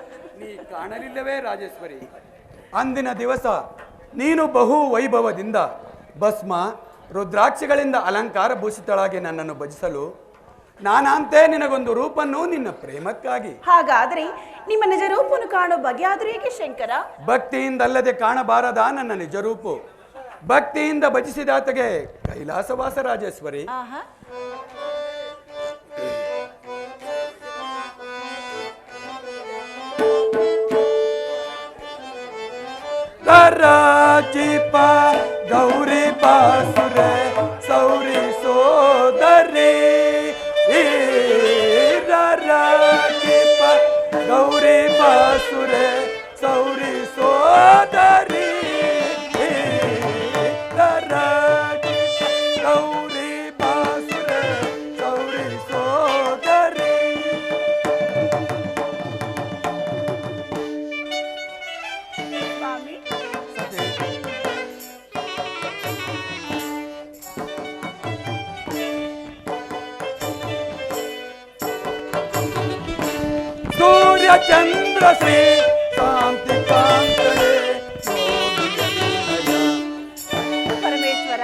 ನೀ ಕಾಣಲಿಲ್ಲವೇ ರಾಜೇಶ್ವರಿ? ಅಂದಿನ ದಿವಸ ನೀನು ಬಹು ವೈಭವದಿಂದ ಭಸ್ಮ ರುದ್ರಾಕ್ಷಿಗಳಿಂದ ಅಲಂಕಾರ ಭೂಷಿತಳಾಗಿ ನನ್ನನ್ನು ಭಜಿಸಲು ನಾನಂತೆ ನಿನಗೊಂದು ರೂಪನ್ನು ನಿನ್ನ ಪ್ರೇಮಕ್ಕಾಗಿ. ಹಾಗಾದ್ರೆ ನಿಮ್ಮ ನಿಜ ರೂಪವನ್ನು ಕಾಣೋ ಬಗೆ ಆದ್ರೂ ಏಕೆ ಶಂಕರ? ಭಕ್ತಿಯಿಂದಲ್ಲದೆ ಕಾಣಬಾರದ ನನ್ನ ನಿಜ ರೂಪು. ಭಕ್ತಿಯಿಂದ ಭಜಿಸಿದಾತಗೆ ಕೈಲಾಸವಾಸ ರಾಜೇಶ್ವರಿ. ಆಹಾ. ರಾಜೀಪ ಗೌರಿ ಬಾಸುರೆ ಸೌರಿ ಸೋದರಿ ರಾಜೀಪ ಗೌರಿ ಬಾಸುರೆ ಸೌರಿ ಸೋದರಿ ರಾಜೀಪ ಗೌರಿ ಬಾಸುರೆ ಸೌರಿ ಸೋದರಿ. ಸ್ವಾಮಿ, ಸೂರ್ಯ ಚಂದ್ರ ಶ್ರೀ ಕಾಂತಿ ಕಾಂತಳೆ ಪರಮೇಶ್ವರ,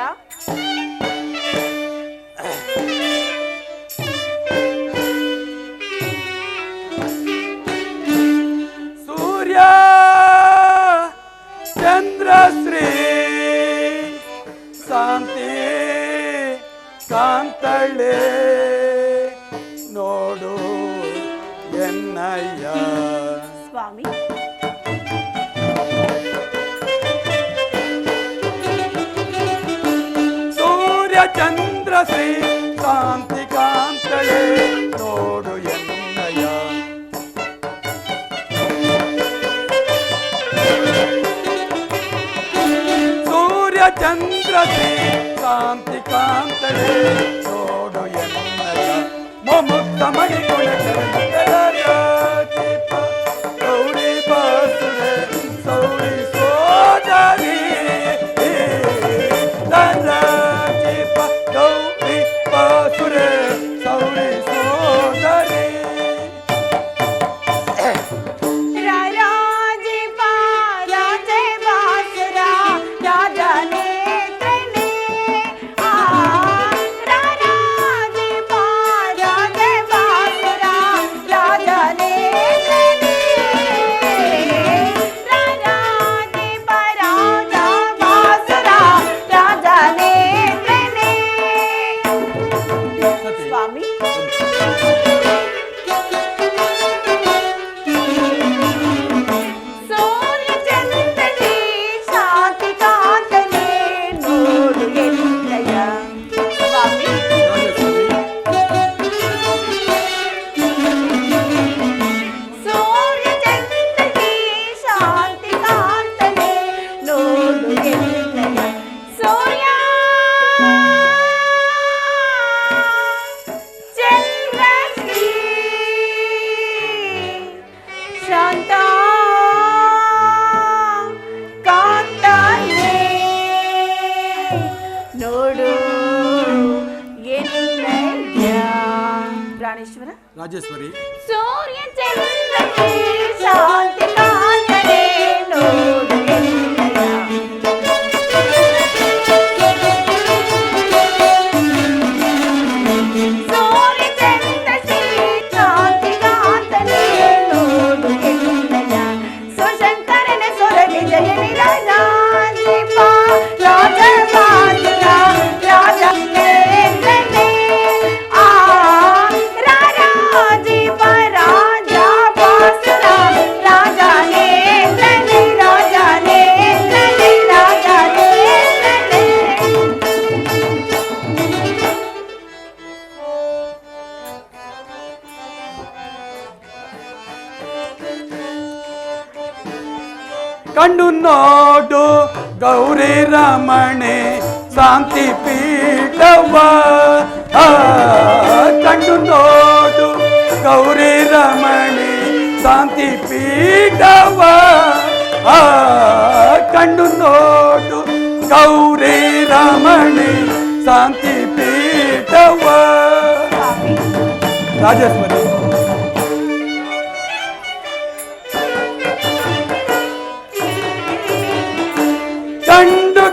ಸೂರ್ಯ ಚಂದ್ರ ಶ್ರೀ ಶಾಂತಿ ಕಾಂತಳೆ ನೋಡು ಎನ್ನಯ್ಯ. ಸ್ವಾಮಿ, ಸೂರ್ಯ ಚಂದ್ರ ಶ್ರೀ ಕಾಂತಿ ಕಾಂತಳೆ ನೋಡು ಎನ್ನಯ್ಯ. ಸೂರ್ಯ ಚಂದ್ರ ಶ್ರೀ ಕಾಂತಿ ಕಾಂತಳೆ ನೋಡು ಎನ್ನಯ್ಯ. ಮೊಮುಕ್ತ ಮಣಿಗುಣ ಗೌರಿ ಬಾಸುರೆ ಸೌರಿ ಸೋದರಿ ರಾಜೀಪ ಗೌರಿ ಬಾಸುರೆ ಸೌರಿ ಸೋದರಿ. ರಾಜೀಪ ರಾಜೇ ಬಾಸುರ ರಾಜನೇತ್ರನೇ. ರಾಜೀಪ ರಾಜೇ ಬಾಸುರ ರಾಜನೇತ್ರನೇ. ರಾಜೀಪ ರಾಜ ಬಾಸುರ ರಾಜನೇತ್ರನೇ. ಸ್ವಾಮಿ, ಸೂರ್ಯ ಚಂದ್ರನೇ ಶಾಂತಿ ಕಾಂತನೇ ನೋಡು ಎನ್ನಯ್ಯ. ಸ್ವಾಮಿ, ಸೂರ್ಯ ಚಂದ್ರನೇ ಶಾಂತಿ ಕಾಂತನೇ ನೋಡು ಎನ್ನಯ್ಯ. ಸೂರ್ಯ ಚಂದ್ರಶ್ರೀ ಶಾಂತ ಕಾಂತನೇ ನೋಡು ಎನ್ನಯ್ಯ. ಪ್ರಾಣೇಶ್ವರ, ರಾಜೇಶ್ವರಿ, ಸೂರ್ಯ ಚಂದ್ರನೇ ಶಾಂತಿ ಕಾಂತನೇ ನೋಡು ಎನ್ನಯ್ಯ. ಸೂರ್ಯ ಚಂದ್ರ ಶ್ರೀ ಶಾಂತಿ ಕಾಂತನೇ ನೋಡು ಎನ್ನಯ್ಯ. ಶಿವಶಂಕರನ ಸೊರಗಿ ಜಯನಿ ರಾಜೀಪ ರಾಜ ಬಾಸುರ ರಾಜನೇತ್ರನೇ. ರಾಜೀಪ ರಾಜ ಬಾಸುರ ರಾಜನೇತ್ರನೇ. ರಾಜನೇತ್ರನೇ ರಾಜನೇತ್ರನೇ. ಕಂಡು ನೋಡು ಗೌರಿ ರಮಣೆ ಶಾಂತಿ ಪೀಠವ. ಕಂಡು ನೋಡು ಗೌರಿ ರಮಣೆ ಶಾಂತಿ ಪೀಠವ. ಕಂಡು ನೋಡು ಗೌರಿ ರಮಣೆ ಶಾಂತಿ ಪೀಠವ. ರಾಜೇಶ್ವರಿ,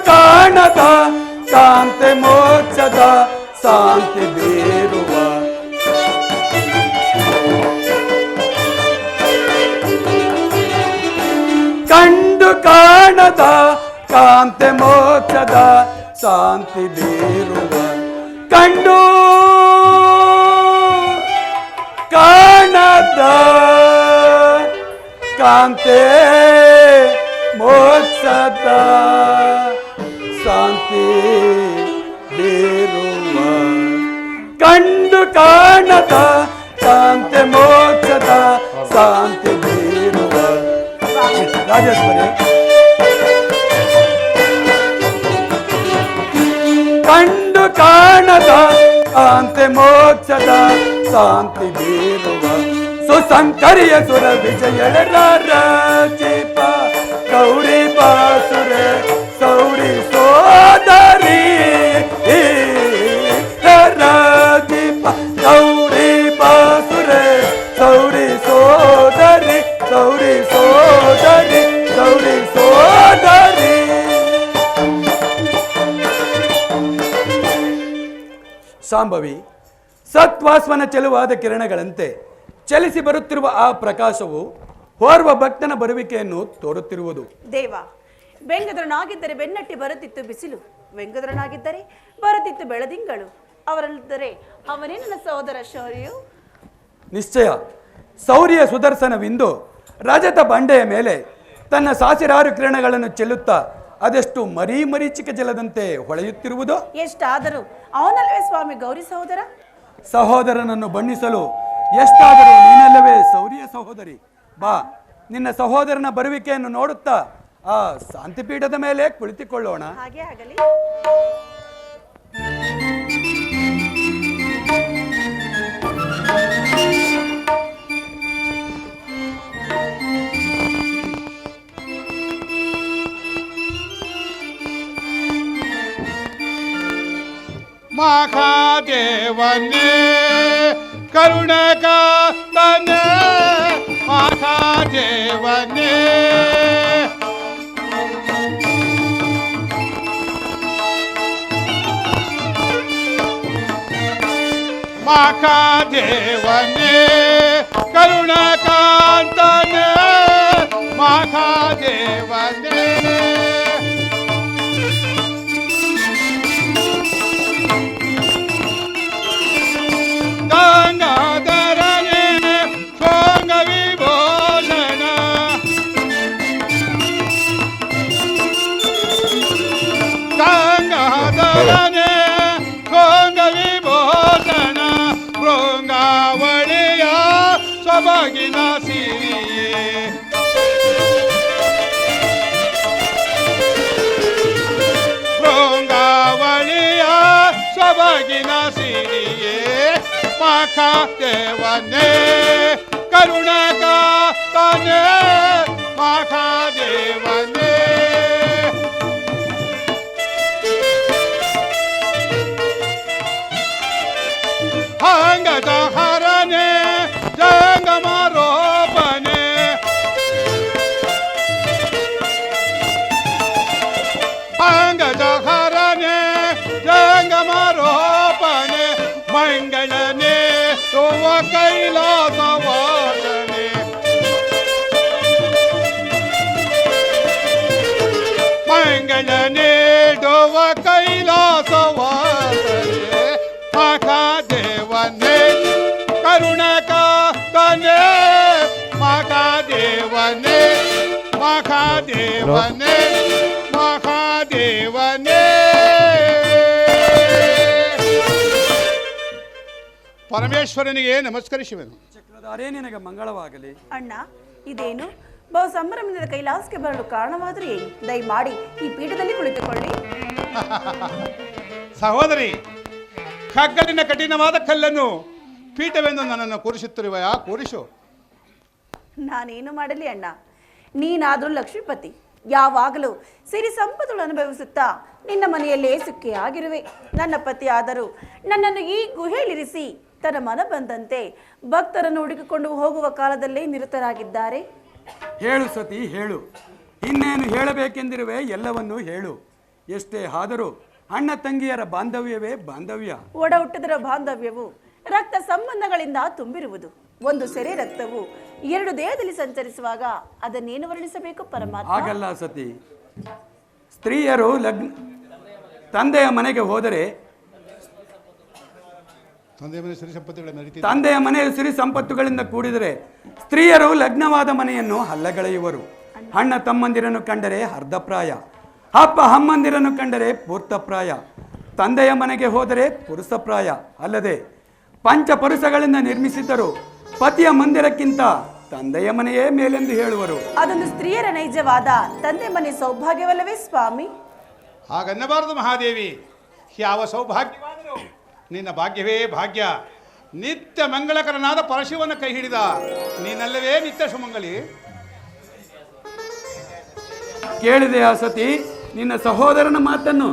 ಕಾಣದ ಕಾಂತೆ ಮೋಕ್ಷದ ಶಾಂತಿ ಬೀರುವ ಕಂಡು ಕಾಣದ ಕಾಂತೆ ಮೋಕ್ಷದ ಶಾಂತಿ ಬೀರುವ ಕಂಡು ಕಾಣದ ಕಾಂತೆ ಮೋಕ್ಷದ ಶಾಂತಿ ಬೀರುವ ಕಂಡು ಕಾಣದ ಕಾಂತೆ ಮೋಕ್ಷದ ಶಾಂತಿ ಬೀರುವ ರಾಜೇಶ್ವರಿ ಕಂಡು ಕಾಣದ ಕಾಂತೆ ಮೋಕ್ಷದ ಶಾಂತಿ ಬೀರುವ ಸುಸಂಕರಿಯ ಸುರ ವಿಜಯಳರಾಜೀಪ ಗೌರಿ ಬಾಸುರೆ ಸೌರಿ ಸೋದರಿ ರಾಜೀಪ ಗೌರಿ ಬಾಸುರೆ ಸೌರಿ ಸೋದರಿ ಸೌರಿ ಸೋದರಿ ಸೌರಿ ಸೋದರಿ. ಶಾಂಭವಿ ಸತ್ವಾಸ್ವನ ಚೆಲುವಾದ ಕಿರಣಗಳಂತೆ ಚಲಿಸಿ ಬರುತ್ತಿರುವ ಆ ಪ್ರಕಾಶವು ಓರ್ವ ಭಕ್ತನ ಬರುವಿಕೆಯನ್ನು ತೋರುತ್ತಿರುವುದು. ದೇವ, ಬೆಂಗದ್ರನಾಗಿದ್ದರೆ ಬೆನ್ನಟ್ಟಿ ಬರುತ್ತಿತ್ತು ಬಿಸಿಲು, ಬೆಂಗದ್ರನಾಗಿದ್ದರೆ ಬರುತ್ತಿತ್ತು ಬೆಳದಿಂಗಳು. ಅವರಲ್ಲಿದ್ದರೆ ಅವನೇ ನನ್ನ ಸಹೋದರ ಶೌರ್ಯು. ನಿಶ್ಚಯ ಶೌರ್ಯ ಸುದರ್ಶನವಿಂದು ರಜತ ಬಂಡೆಯ ಮೇಲೆ ತನ್ನ ಸಾವಿರಾರು ಕಿರಣಗಳನ್ನು ಚೆಲ್ಲುತ್ತಾ ಅದೆಷ್ಟು ಮರೀಚಿಕೆ ಜಲದಂತೆ ಹೊಳೆಯುತ್ತಿರುವುದು. ಎಷ್ಟಾದರೂ ಅವನಲ್ಲವೇ ಸ್ವಾಮಿ ಗೌರಿ ಸಹೋದರ. ಸಹೋದರನನ್ನು ಬಣ್ಣಿಸಲು ಎಷ್ಟಾದರೂ ನೀನಲ್ಲವೇ ಶೌರ್ಯ ಸಹೋದರಿ. ಬಾ, ನಿನ್ನ ಸಹೋದರನ ಬರುವಿಕೆಯನ್ನು ನೋಡುತ್ತಾ ಆ ಶಾಂತಿಪೀಠದ ಮೇಲೆ ಕುಳಿತುಕೊಳ್ಳೋಣ. ಹಾಗೆ ಆಗಲಿ. ಮಹಾದೇವನೇ ಕರುಣಾಕಾತನೇ ಮಹಾದೇವನೇ ಮಹಾದೇವನೇ ಕರುಣಾಕಾತನೇ ಮಹಾದೇವನೇ ಗಂಗಾಧರನೇ ಸೋಂಗ ವಿಭೂಷಣ ಗಂಗಾಧರನೇ ಸೋಂಗ ವಿಭೂಷಣ ಭೃಂಗಾವಳಿಯ ಸೊಬಗಿನ ಸಿರಿಯೇ ಭೃಂಗಾವಳಿಯ ಸೊಬಗಿನ ಸಿರಿಯೇ ಮಹಾದೇವನೇ ಕರುಣಾಕಾತನೇ ಮಹಾದೇವನೇ ಹಂಗಜಹರನೇ ಜಂಗಮರೋಪನೆ ಹಂಗಜಹರನೇ ಜಂಗಮರೋಪನೆ ಮಂಗಳನೇ ಸೋವ ಕೈಲಾಸವಾಸನೆ ಮಂಗಳನೇ ಡೋವ ಕೈಲಾಸವಾಸನೆ ಮಹಾದೇವನೇ ಕರುಣಾಕಾತನೇ ಮಹಾದೇವನೇ ಮಹಾದೇವನೇ ಮಹಾದೇವನೇ. ಪರಮೇಶ್ವರನಿಗೆ ನಮಸ್ಕರಿಸುವೆನು. ಚಕ್ರಧಾರೇ ನಿನಗೆ ಮಂಗಳವಾಗಲಿ. ಅಣ್ಣ, ಇದೇನು ಬಹು ಸಂಭ್ರಮದಿಂದ ಕೈಲಾಸಕ್ಕೆ ಬರಲು ಕಾರಣವಾದರೂ ಏನು? ದಯಮಾಡಿ ಈ ಪೀಠದಲ್ಲಿ ಕುಳಿತುಕೊಳ್ಳಿ. ಸಹೋದರಿ, ಕಗ್ಗಲಿನ ಕಠಿಣವಾದ ಕಲ್ಲನ್ನು ಪೀಠವೆಂದು ನನ್ನನ್ನು ಕೂರಿಸುತ್ತಿರುವೆಯಾ? ಕೂರಿಸು. ನಾನೇನು ಮಾಡಲಿ ಅಣ್ಣ, ನೀನಾದರೂ ಲಕ್ಷ್ಮೀಪತಿ, ಯಾವಾಗಲೂ ಸಿರಿ ಸಂಪತ್ತುಗಳು ಅನುಭವಿಸುತ್ತಾ ನಿನ್ನ ಮನೆಯಲ್ಲೇ ಸುಖಿ ಆಗಿರುವೆ. ನನ್ನ ಪತಿ ಆದರೂ ನನ್ನನ್ನು ಈ ಗುಹೆಯಲ್ಲಿರಿಸಿ ತನ್ನ ಮನ ಬಂದಂತೆ ಭಕ್ತರನ್ನು ಹುಡುಕಿಕೊಂಡು ಹೋಗುವ ಕಾಲದಲ್ಲೇ ನಿರತರಾಗಿದ್ದಾರೆ. ಹೇಳು ಸತಿ, ಹೇಳು. ಇನ್ನೇನು ಹೇಳಬೇಕೆಂದಿರುವೆ ಎಲ್ಲವನ್ನೂ ಹೇಳು. ಎಷ್ಟೇ ಆದರೂ ಅಣ್ಣ ತಂಗಿಯರ ಬಾಂಧವ್ಯವೇ ಬಾಂಧವ್ಯ. ಒಡ ಹುಟ್ಟಿದರ ಬಾಂಧವ್ಯವು ರಕ್ತ ಸಂಬಂಧಗಳಿಂದ ತುಂಬಿರುವುದು. ಒಂದು ಸೆರೆ ರಕ್ತವು ಎರಡು ದೇಹದಲ್ಲಿ ಸಂಚರಿಸುವಾಗ ಅದನ್ನೇನು ವರ್ಣಿಸಬೇಕು ಪರಮಾತ್ಮ? ಹಾಗಲ್ಲ ಸತಿ. ಸ್ತ್ರೀಯರು ತಂದೆಯ ಮನೆಗೆ ಹೋದರೆ ತಂದೆಯ ಮನೆಯ ಸಿರಿ ಸಂಪತ್ತುಗಳಿಂದ ಕೂಡಿದರೆ ಸ್ತ್ರೀಯರು ಲಗ್ನವಾದ ಮನೆಯನ್ನು ಹಲ್ಲಗಳೆಯುವರು. ಅಣ್ಣ ತಮ್ಮಂದಿರನ್ನು ಕಂಡರೆ ಅರ್ಧಪ್ರಾಯ, ಅಪ್ಪ ಅಮ್ಮಂದಿರನ್ನು ಕಂಡರೆ ಪೂರ್ತಪ್ರಾಯ. ತಂದೆಯ ಮನೆಗೆ ಹೋದರೆ ಪುರುಷಪ್ರಾಯ ಅಲ್ಲದೆ ಪಂಚಪುರುಷಗಳಿಂದ ನಿರ್ಮಿಸಿದ್ದರು ಪತಿಯ ಮಂದಿರಕ್ಕಿಂತ ತಂದೆಯ ಮನೆಯೇ ಮೇಲೆಂದು ಹೇಳುವರು. ಅದೊಂದು ಸ್ತ್ರೀಯರ ನೈಜವಾದ ತಂದೆ ಮನೆ ಸೌಭಾಗ್ಯವಲ್ಲವೇ ಸ್ವಾಮಿ? ಹಾಗನ್ನಬಾರದು ಮಹಾದೇವಿ. ಯಾವ ಸೌಭಾಗ್ಯವಾದರೂ ನಿನ್ನ ಭಾಗ್ಯವೇ ಭಾಗ್ಯ. ನಿತ್ಯ ಮಂಗಳಕರನಾದ ಪರಶಿವನ ಕೈ ಹಿಡಿದ ನೀನಲ್ಲವೇ ನಿತ್ಯ ಸುಮಂಗಲಿ. ಕೇಳಿದೆಯಾ ಸತಿ ನಿನ್ನ ಸಹೋದರನ ಮಾತನ್ನು?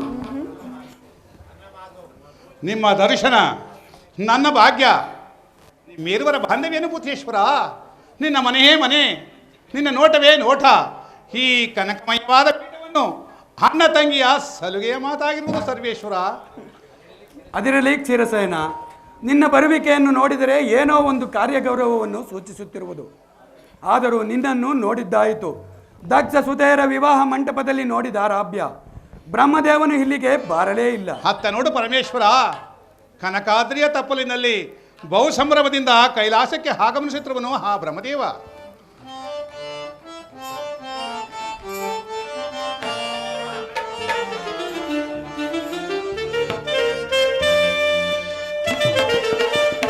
ನಿಮ್ಮ ದರ್ಶನ ನನ್ನ ಭಾಗ್ಯ. ನಿಮ್ಮೇರುವರ ಬಾಂಧವ್ಯಾನುಭೂತೇಶ್ವರ. ನಿನ್ನ ಮನೆಯೇ ಮನೆ, ನಿನ್ನ ನೋಟವೇ ನೋಟ. ಈ ಕನಕಮಯವಾದ ಪೀಠವನ್ನು ಅಣ್ಣ ತಂಗಿಯ ಸಲುಗೆಯ ಮಾತಾಗಿರುವುದು ಸರ್ವೇಶ್ವರ. ಅದಿರಲಿ ಕ್ಷೀರಸೇನ, ನಿನ್ನ ಬರುವಿಕೆಯನ್ನು ನೋಡಿದರೆ ಏನೋ ಒಂದು ಕಾರ್ಯಗೌರವವನ್ನು ಸೂಚಿಸುತ್ತಿರುವುದು. ಆದರೂ ನಿನ್ನನ್ನು ನೋಡಿದ್ದಾಯಿತು. ದಕ್ಷ ಸುಧೇರ ವಿವಾಹ ಮಂಟಪದಲ್ಲಿ ನೋಡಿದ ರಾಭ್ಯ. ಬ್ರಹ್ಮದೇವನು ಇಲ್ಲಿಗೆ ಬಾರಲೇ ಇಲ್ಲ. ಅತ್ತ ನೋಡು ಪರಮೇಶ್ವರ, ಕನಕಾದ್ರಿಯ ತಪ್ಪಲಿನಲ್ಲಿ ಬಹು ಸಂಭ್ರಮದಿಂದ ಕೈಲಾಸಕ್ಕೆ ಆಗಮನಿಸುತ್ತಿರುವನು ಆ ಬ್ರಹ್ಮದೇವ.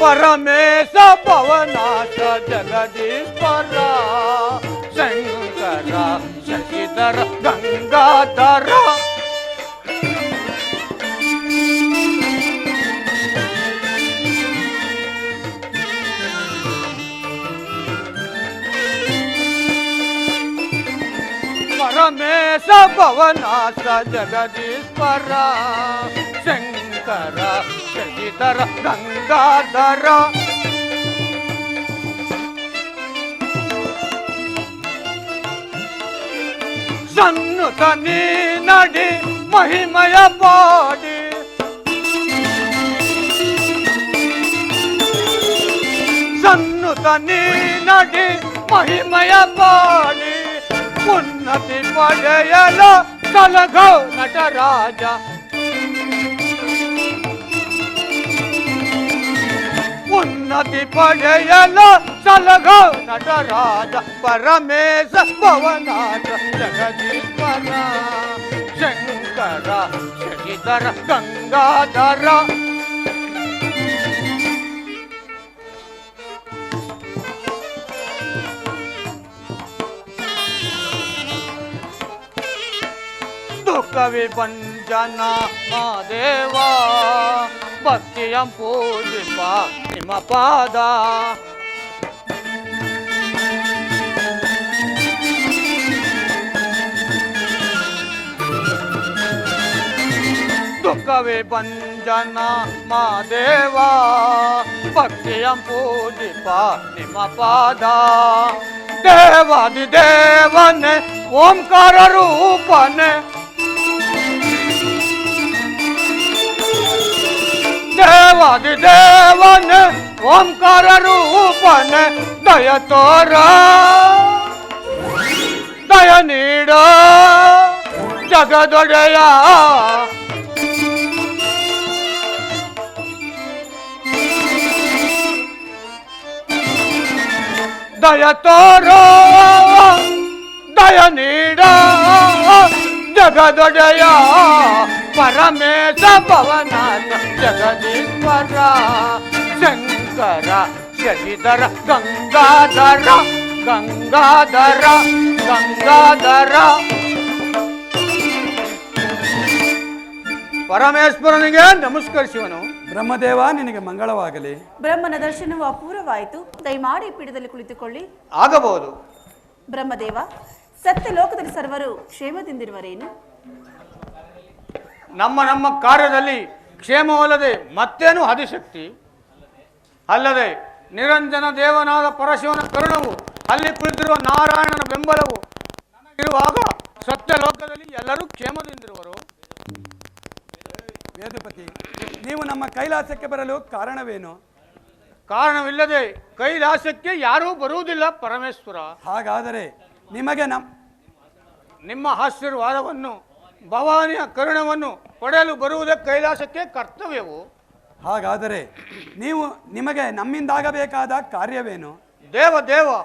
ಪರಮೇಶ ಪವನಾಶ ಜಗದೀಶ್ವರ ಶಂಕರ ಶಶಿಧರ ಗಂಗಾಧರ ಪರಮೇಶ ಪವನಾಶ ಜಗದೀಶ್ವರ ಶಂಕರ ಶಶಿಧರ ಗಂಗಾಧರ ಸನ್ನುತ ನೀ ನಡಿ ಮಹಿಮಯ ಪಾಡಿ ಸನ್ನುತ ನೀ ನಡಿ ಮಹಿಮಯ ಪಾಡಿ ಉನ್ನತಿ ಪಡೆಯಲು ಕಲಗೋ ನಟರಾಜ ಉನ್ನತಿ ಪಡೆಯಲು ಸಲಗೋ ನಟರಾಜ ಪರಮೇಶ ಭವನಾಥ ಜಗದೀಶ್ವರ ಶಂಕರ ಶಶಿಧರ ಗಂಗಾಧರ ದುಃಖ ವಿಭಂಜನ ಮಾದೇವ ಭಕ್ತಿಯಂ ಪೂಜಿಪ ನಿಮ್ಮ ಪಾದ ದುಃಖ ವಿಭಂಜನ ಮಾದೇವ ಭಕ್ತಿಯಂ ಪೂಜಿಪ ನಿಮ್ಮ ಪಾದ ದೇವಾದಿ ದೇವನೇ ಓಂಕಾರ ರೂಪನೆ ದೇವಾದಿ ದೇವನ ಓಂಕಾರ ರೂಪನ ದಯ ತೋರ ದಯ ನೀಡ ಜಗದೊಡೆಯ ದಯ ತೋರ ದಯ ನೀಡ ಜಗದೊಡೆಯ ಪರಮೇಶ ಭವನಾಥ ಜಗದೀಶ್ವರ ಶಂಕರ ಶಶಿಧರ ಗಂಗಾಧರ ಗಂಗಾಧರ ಗಂಗಾಧರ ಪರಮೇಶ್ವರನಿಗೆ ನಮಸ್ಕರಿಸುವನು. ಬ್ರಹ್ಮದೇವ ನಿನಗೆ ಮಂಗಳವಾಗಲಿ. ಬ್ರಹ್ಮನ ದರ್ಶನವು ಅಪೂರ್ವವಾಯಿತು. ದಯಮಾಡಿ ಪೀಠದಲ್ಲಿ ಕುಳಿತುಕೊಳ್ಳಿ. ಆಗಬಹುದು. ಬ್ರಹ್ಮದೇವ, ಸತ್ಯ ಲೋಕದಲ್ಲಿ ಸರ್ವರು ಕ್ಷೇಮದಿಂದಿರುವರೇನು? ನಮ್ಮ ಕಾರ್ಯದಲ್ಲಿ ಕ್ಷೇಮವಲ್ಲದೆ ಮತ್ತೇನು ಆದಿಶಕ್ತಿ ಅಲ್ಲದೆ ನಿರಂಜನ ದೇವನಾದ ಪರಶಿವನ ಕರುಣವು ಅಲ್ಲಿ ಕುಳಿತಿರುವ ನಾರಾಯಣನ ಬೆಂಬಲವು ನನಗಿರುವಾಗ ಸತ್ಯ ಲೋಕದಲ್ಲಿ ಎಲ್ಲರೂ ಕ್ಷೇಮದಿಂದಿರುವರು. ನಮ್ಮ ಕೈಲಾಸಕ್ಕೆ ಬರಲು ಕಾರಣವೇನು? ಕಾರಣವಿಲ್ಲದೆ ಕೈಲಾಸಕ್ಕೆ ಯಾರೂ ಬರುವುದಿಲ್ಲ ಪರಮೇಶ್ವರ. ಹಾಗಾದರೆ ನಿಮಗೆ ನಿಮ್ಮ ಆಶೀರ್ವಾದವನ್ನು ಭವಾನಿಯ ಕರುಣವನ್ನು ಪಡೆಯಲು ಬರುವುದೇ ಕೈಲಾಸಕ್ಕೆ ಕರ್ತವ್ಯವು. ಹಾಗಾದರೆ ನಿಮಗೆ ನಮ್ಮಿಂದಾಗಬೇಕಾದ ಕಾರ್ಯವೇನು? ದೇವ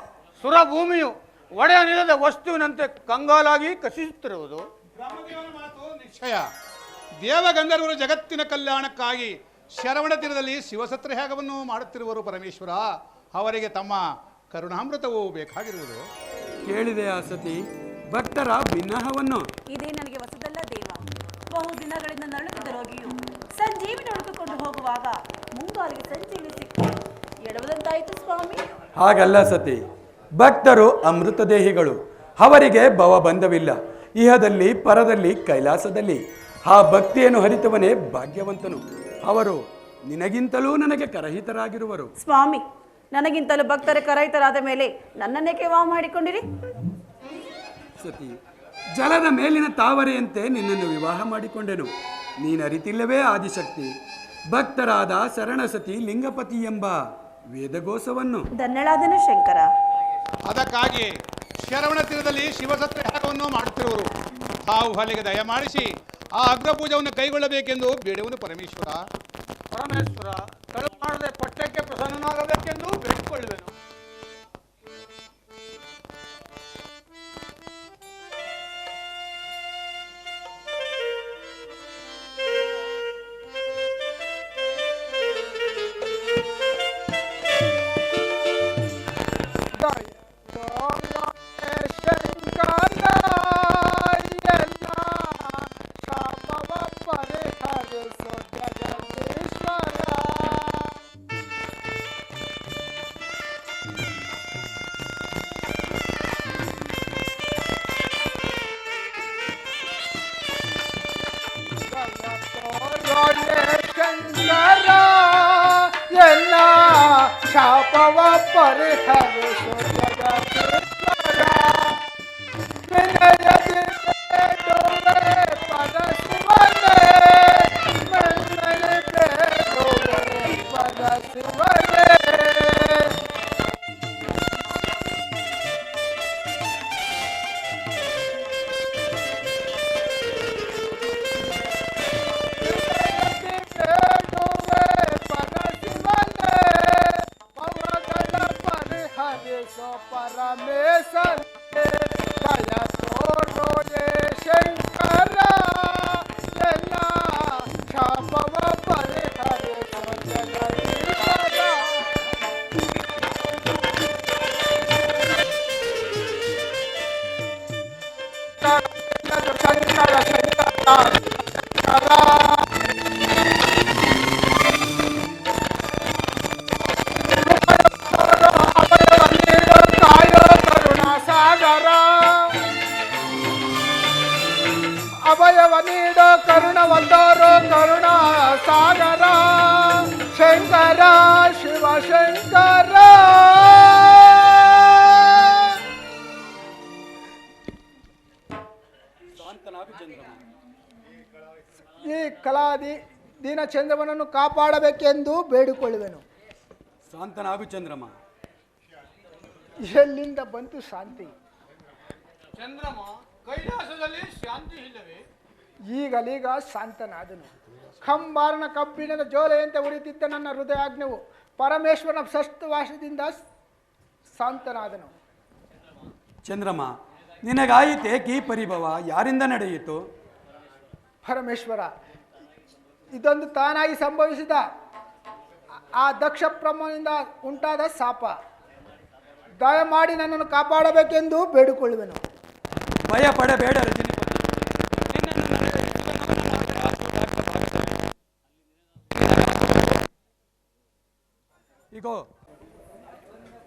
ಸುರಭೂಮಿಯು ಒಡೆಯ ನಿಲ್ಲದ ವಸ್ತುವಿನಂತೆ ಕಂಗಾಲಾಗಿ ಕಸಿಸುತ್ತಿರುವುದು. ಬ್ರಹ್ಮದೇವನ ಮಾತು ನಿಶ್ಚಯ. ದೇವಗಂಧರ್ವರು ಜಗತ್ತಿನ ಕಲ್ಯಾಣಕ್ಕಾಗಿ ಶರವಣ ತೀರದಲ್ಲಿ ಶಿವಸತ್ರ ಯಾಗವನ್ನು ಮಾಡುತ್ತಿರುವರು ಪರಮೇಶ್ವರ. ಅವರಿಗೆ ತಮ್ಮ ಕರುಣಾಮೃತವು ಬೇಕಾಗಿರುವುದು. ಕೇಳಿದೆಯಾ ಸತಿ ಭಕ್ತರ ಭಿನ್ನಹವನ್ನು? ಇದೇ ನನಗೆ ಹೊಸದಲ್ಲ ದೇವ. ಬಹು ದಿನಗಳಿಂದ ನರಳುತ್ತಿದ್ದ ರೋಗಿಯು ಸಂಜೀವಿನಿ ಹುಡುಕಿಕೊಂಡು ಹೋಗುವಾಗ ಮುಂಗಾಲಿಗೆ ಸಂಜೀವಿನಿ ಸಿಕ್ಕು ಎಡವದಂತಾಯಿತು ಸ್ವಾಮಿ. ಹಾಗಲ್ಲ ಸತಿ, ಭಕ್ತರು ಅಮೃತ ದೇಹಿಗಳು. ಅವರಿಗೆ ಭವ ಬಂಧವಿಲ್ಲ. ಇಹದಲ್ಲಿ ಪರದಲ್ಲಿ ಕೈಲಾಸದಲ್ಲಿ ಆ ಭಕ್ತಿಯನ್ನು ಹರಿತವನೇ ಭಾಗ್ಯವಂತನು. ಅವರು ನಿನಗಿಂತಲೂ ನನಗೆ ಕರಹಿತರಾಗಿರುವರು. ಸ್ವಾಮಿ, ನನಗಿಂತಲೂ ಭಕ್ತರ ಕರಹಿತರಾದ ಮೇಲೆ ನನ್ನನ್ನೇಕೆ ವಾ ಮಾಡಿಕೊಂಡಿರಿ? ಸತಿ, ಜಲದ ಮೇಲಿನ ತಾವರೆಯಂತೆ ನಿನ್ನನ್ನು ವಿವಾಹ ಮಾಡಿಕೊಂಡೆನು. ನೀನರಿತಿಲ್ಲವೇ ಆದಿಶಕ್ತಿ? ಭಕ್ತರಾದ ಶರಣಸತಿ ಲಿಂಗಪತಿ ಎಂಬ ವೇದಘೋಷವನ್ನು. ಧನ್ಯಳಾದನು ಶಂಕರ. ಅದಕ್ಕಾಗಿ ಶರವಣ ತೀರದಲ್ಲಿ ಶಿವಸತ್ರ ಯಾಗವನ್ನು ಮಾಡುತ್ತಿರುವರು. ತಾವು ಅಲ್ಲಿಗೆ ದಯಮಾಡಿಸಿ ಆ ಅಗ್ರಪೂಜವನ್ನು ಕೈಗೊಳ್ಳಬೇಕೆಂದು ಬೇಡುವನು ಪರಮೇಶ್ವರ. ಕಳು ಮಾಡದೆ ಪಟ್ಟಕ್ಕೆ ಪ್ರಸನ್ನನಾಗಬೇಕೆಂದು ಬೇಡಿಕೊಳ್ಳುವೆನು. ಶಾಪವ ಪರಿಹರಿಸು ಜಗದೀಶ್ವರ. ವಿನಯದಿ ಬೇಡುವೆ ಪರಶಿವನೇ, ಮನ್ನಣೆ ಬೇಡುವೆ ಪರಶಿವನೇ. ಪರಮೇಶ್ವರ ದಯ ತೋರೋ ಶಂಕರ, ಎಲ್ಲ ಶಾಪವ ಪರಿಹರಿಸೋ ಜಗದೀಶ್ವರ. ಶಂಕರ ಅಭಯವ ನೀಡೋ ಕರುಣವಂತರೋ ಕರುಣ ಸಾಗರ. ಶಂಕರ ಶಿವ ಶಂಕರ. ಈ ಕಲಾದಿ ದೀನಚಂದ್ರಮನನ್ನು ಕಾಪಾಡಬೇಕೆಂದು ಬೇಡಿಕೊಳ್ಳುವೆನು. ಶಾಂತನಾಗು ಚಂದ್ರಮ. ಎಲ್ಲಿಂದ ಬಂತು ಶಾಂತಿ? ಚಂದ್ರಮ, ಕೈಲಾಸದಲ್ಲಿ ಶಾಂತಿ ಇಲ್ಲವೇ? ಈಗಲೀಗ ಶಾಂತನಾದನು. ಕಂಬಾರನ ಕಬ್ಬಿಣದ ಜೋಲೆಯಂತೆ ಉರಿತಿದ್ದ ನನ್ನ ಹೃದಯಾಜ್ಞವು ಪರಮೇಶ್ವರನ ಷಷ್ಠವಾಸದಿಂದ ಶಾಂತನಾದನು. ಚಂದ್ರಮ, ನಿನಗಾಯಿತೇಕಿ ಪರಿಭವ? ಯಾರಿಂದ ನಡೆಯಿತು? ಪರಮೇಶ್ವರ, ಇದೊಂದು ತಾನಾಗಿ ಸಂಭವಿಸಿದ ಆ ದಕ್ಷ ಬ್ರಹ್ಮನಿಂದ ಉಂಟಾದ ಶಾಪ. ದಯಮಾಡಿ ನನ್ನನ್ನು ಕಾಪಾಡಬೇಕೆಂದು ಬೇಡಿಕೊಳ್ಳುವೆನು. ಭಯ ಪಡಬೇಡ ರಜನಿಪತಿ. ಈಗೋ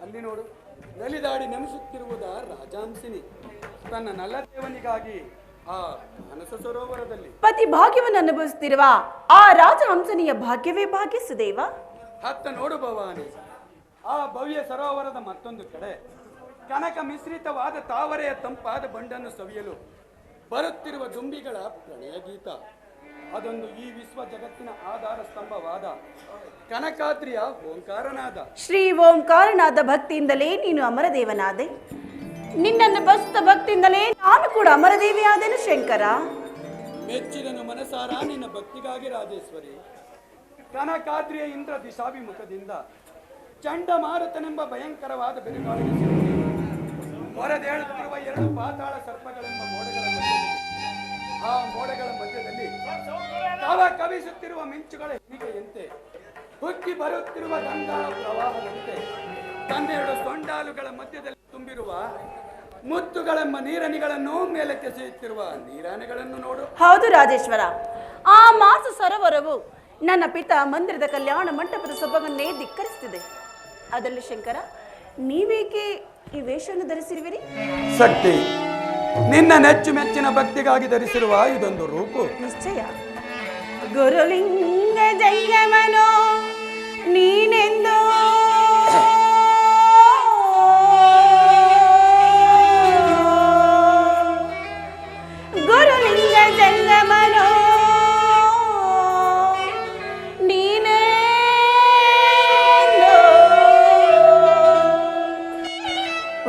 ಅಲ್ಲಿ ನೋಡು, ನಲಿದಾಡಿ ನೆನೆಸುತ್ತಿರುವುದ ರಾಜಾಂಸಿನಿ ತನ್ನ ನಲ್ಲದೇವನಿಗಾಗಿ ಆ ಮಾನಸ ಸರೋವರದಲ್ಲಿ. ಪತಿ ಭಾಗ್ಯವನ್ನು ಅನುಭವಿಸುತ್ತಿರುವ ಆ ರಾಜಹಂಸನಿಯ ಭಾಗ್ಯವೇ ಭಾಗ್ಯ ಸುದೇವ. ಹತ್ತ ನೋಡು ಭವಾನಿ, ಆ ಭವ್ಯ ಸರೋವರದ ಮತ್ತೊಂದು ಕಡೆ ಕನಕ ಮಿಶ್ರಿತವಾದ ತಾವರೆಯ ತಂಪಾದ ಬಂಡನ್ನು ಸವಿಯಲು ಬರುತ್ತಿರುವ ದುಂಬಿಗಳ ಪ್ರಣಯ ಗೀತ. ಅದೊಂದು ಈ ವಿಶ್ವ ಜಗತ್ತಿನ ಆಧಾರ ಸ್ತಂಭವಾದ ಕನಕಾದ್ರಿಯ ಓಂಕಾರನಾದ. ಶ್ರೀ ಓಂಕಾರನಾದ ಭಕ್ತಿಯಿಂದಲೇ ನೀನು ಅಮರದೇವನಾದೆ. ನಿನ್ನನ್ನು ಬಸ್ತ ಭಕ್ತಿಯಿಂದಲೇ ನಾನು ಕೂಡ ಅಮರದೇವಿಯಾದೆನು ಶಂಕರ. ಮೆಚ್ಚಿದನು ಮನಸಾರ ನಿನ್ನ ಭಕ್ತಿಗಾಗಿ ರಾಜೇಶ್ವರಿ. ಕನಕಾದ್ರಿಯ ಇಂದ್ರ ದಿಶಾಭಿಮುಖದಿಂದ ಚಂಡಮಾರುತನೆಂಬ ಭಯಂಕರವಾದ ಬಿರುಗಾಳಿಗೆ ಸಿಲುಕಿ ಹೊರದೇಳುತ್ತಿರುವ 2 ಪಾತಾಳ ಸರ್ಪಗಳೆಂಬ ಮೋಡಗಳ ಮಧ್ಯದಲ್ಲಿ, ಆ ಮೋಡಗಳ ಮಧ್ಯದಲ್ಲಿ ತವ ಕವಿಸುತ್ತಿರುವ ಮಿಂಚುಗಳ ಹಿಣಿಕೆಯಂತೆ, ಹುಕ್ಕಿ ಬರುತ್ತಿರುವ ಗಂಗಾ ಪ್ರವಾಹದಂತೆ, ತನ್ನೆರಡು ಸೊಂಡಾಲುಗಳ ಮಧ್ಯದಲ್ಲಿ ತುಂಬಿರುವ ಮುತ್ತುಗಳೆಂಬ ನೀರಣಿಗಳನ್ನು ಮೇಲಕ್ಕೆಸೆಯುತ್ತಿರುವ ನೀರಾನೆಗಳನ್ನು ನೋಡು. ಹೌದು ರಾಜೇಶ್ವರ, ಆ ಮಾಸ ಸರೋವರವು ನನ್ನ ಪಿತ ಮಂದಿರದ ಕಲ್ಯಾಣ ಮಂಟಪದ ಸೊಬಗನ್ನೇ ಧಿಕ್ಕರಿಸುತ್ತಿದೆ. ಅದರಲ್ಲಿ ಶಂಕರ, ನೀವೇಕೆ ಈ ವೇಷವನ್ನು ಧರಿಸಿರುವಿರಿ? ಶಕ್ತಿ, ನಿನ್ನ ನೆಚ್ಚು ಮೆಚ್ಚಿನ ಭಕ್ತಿಗಾಗಿ ಧರಿಸಿರುವ ಇದೊಂದು ರೂಪು. ನಿಶ್ಚಯ. ಗುರುಲಿಂಗ ಜಂಗಮನೋ ನೀನೆಂದು ಗುರುಲಿಂಗ ಜಂಗಮನೋ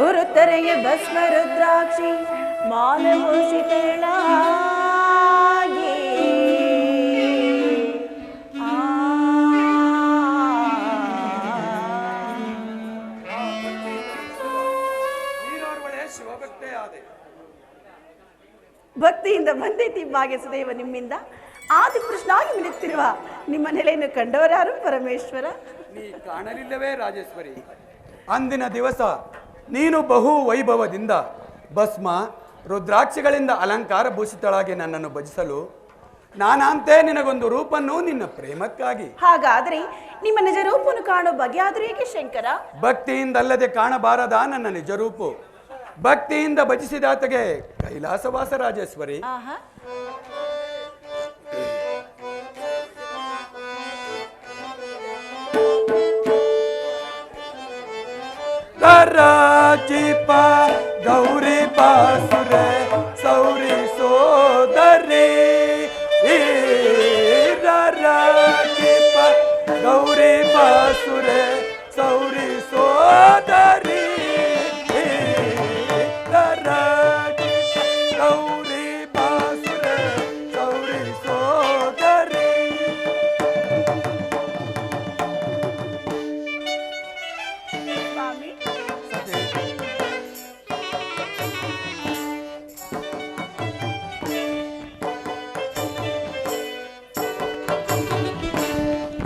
ಉರುತ್ತರೆಗೆ ಭಸ್ಮ ರುದ್ರಾಕ್ಷಿ ಮಾಲಭೂಷಿತಳಾಗಿ ಶಿವಭಕ್ತೇ ಆದೆ. ಭಕ್ತಿಯಿಂದ ಬಂದೈತಿ ಭಾಗ್ಯಸುದೇವ ನಿಮ್ಮಿಂದ ಆದಿಕೃಷ್ಣಾಗಿ ಮಿನುತ್ತಿರುವ ನಿಮ್ಮ ನೆಲೆಯನ್ನು ಕಂಡವರಾರು ಪರಮೇಶ್ವರ? ನೀ ಕಾಣಲಿಲ್ಲವೇ ರಾಜೇಶ್ವರಿ? ಅಂದಿನ ದಿವಸ ನೀನು ಬಹು ವೈಭವದಿಂದ ಭಸ್ಮ ರುದ್ರಾಕ್ಷಿಗಳಿಂದ ಅಲಂಕಾರ ಭೂಷಿತಳಾಗಿ ನನ್ನನ್ನು ಭಜಿಸಲು ನಾನಂತೆ ನಿನಗೊಂದು ರೂಪನ್ನು ನಿನ್ನ ಪ್ರೇಮಕ್ಕಾಗಿ. ಹಾಗಾದ್ರೆ ನಿಮ್ಮ ನಿಜ ರೂಪವನ್ನು ಕಾಣೋ ಬಗೆಯಾದ್ರೂ ಏಕೆ ಶಂಕರ? ಭಕ್ತಿಯಿಂದಲ್ಲದೆ ಕಾಣಬಾರದ ನನ್ನ ನಿಜ ರೂಪು. ಭಕ್ತಿಯಿಂದ ಭಜಿಸಿದಾತಗೆ ಕೈಲಾಸವಾಸ ರಾಜೇಶ್ವರಿ. ರಾಜಿಪ ಗೌರಿ ಬಾಸುರೆ ಸೌರಿ ಸೋದರಿ, ರಾಜಿಪ ಗೌರಿ ಬಾಸುರೆ ಸೌರಿ ಸೋದರಿ, ರಾಜಿಪ ಗೌರಿ ಬಾಸುರೆ ಸೌರಿ ಸೋದರಿ. ಸ್ವಾಮಿ,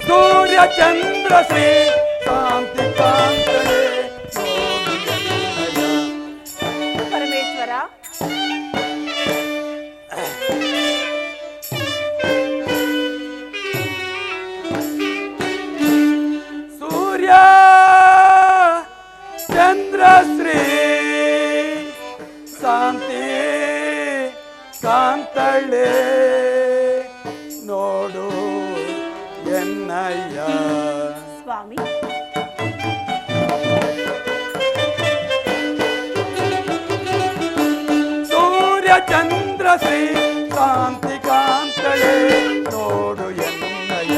ಸೂರ್ಯ ಚಂದ್ರ ಶ್ರೀ ಕಾಂತಿ ಕಾಂತಳೆ ಪರಮೇಶ್ವರ, ಸೂರ್ಯ ಚಂದ್ರ ಶ್ರೀ ಶಾಂತಿ ಕಾಂತಳೆ ನೋಡು ಎನ್ನಯ್ಯ. ಸ್ವಾಮಿ, ಸೂರ್ಯ ಚಂದ್ರ ಶ್ರೀ ಕಾಂತಿ ಕಾಂತಳೆ ನೋಡು ಎನ್ನಯ್ಯ.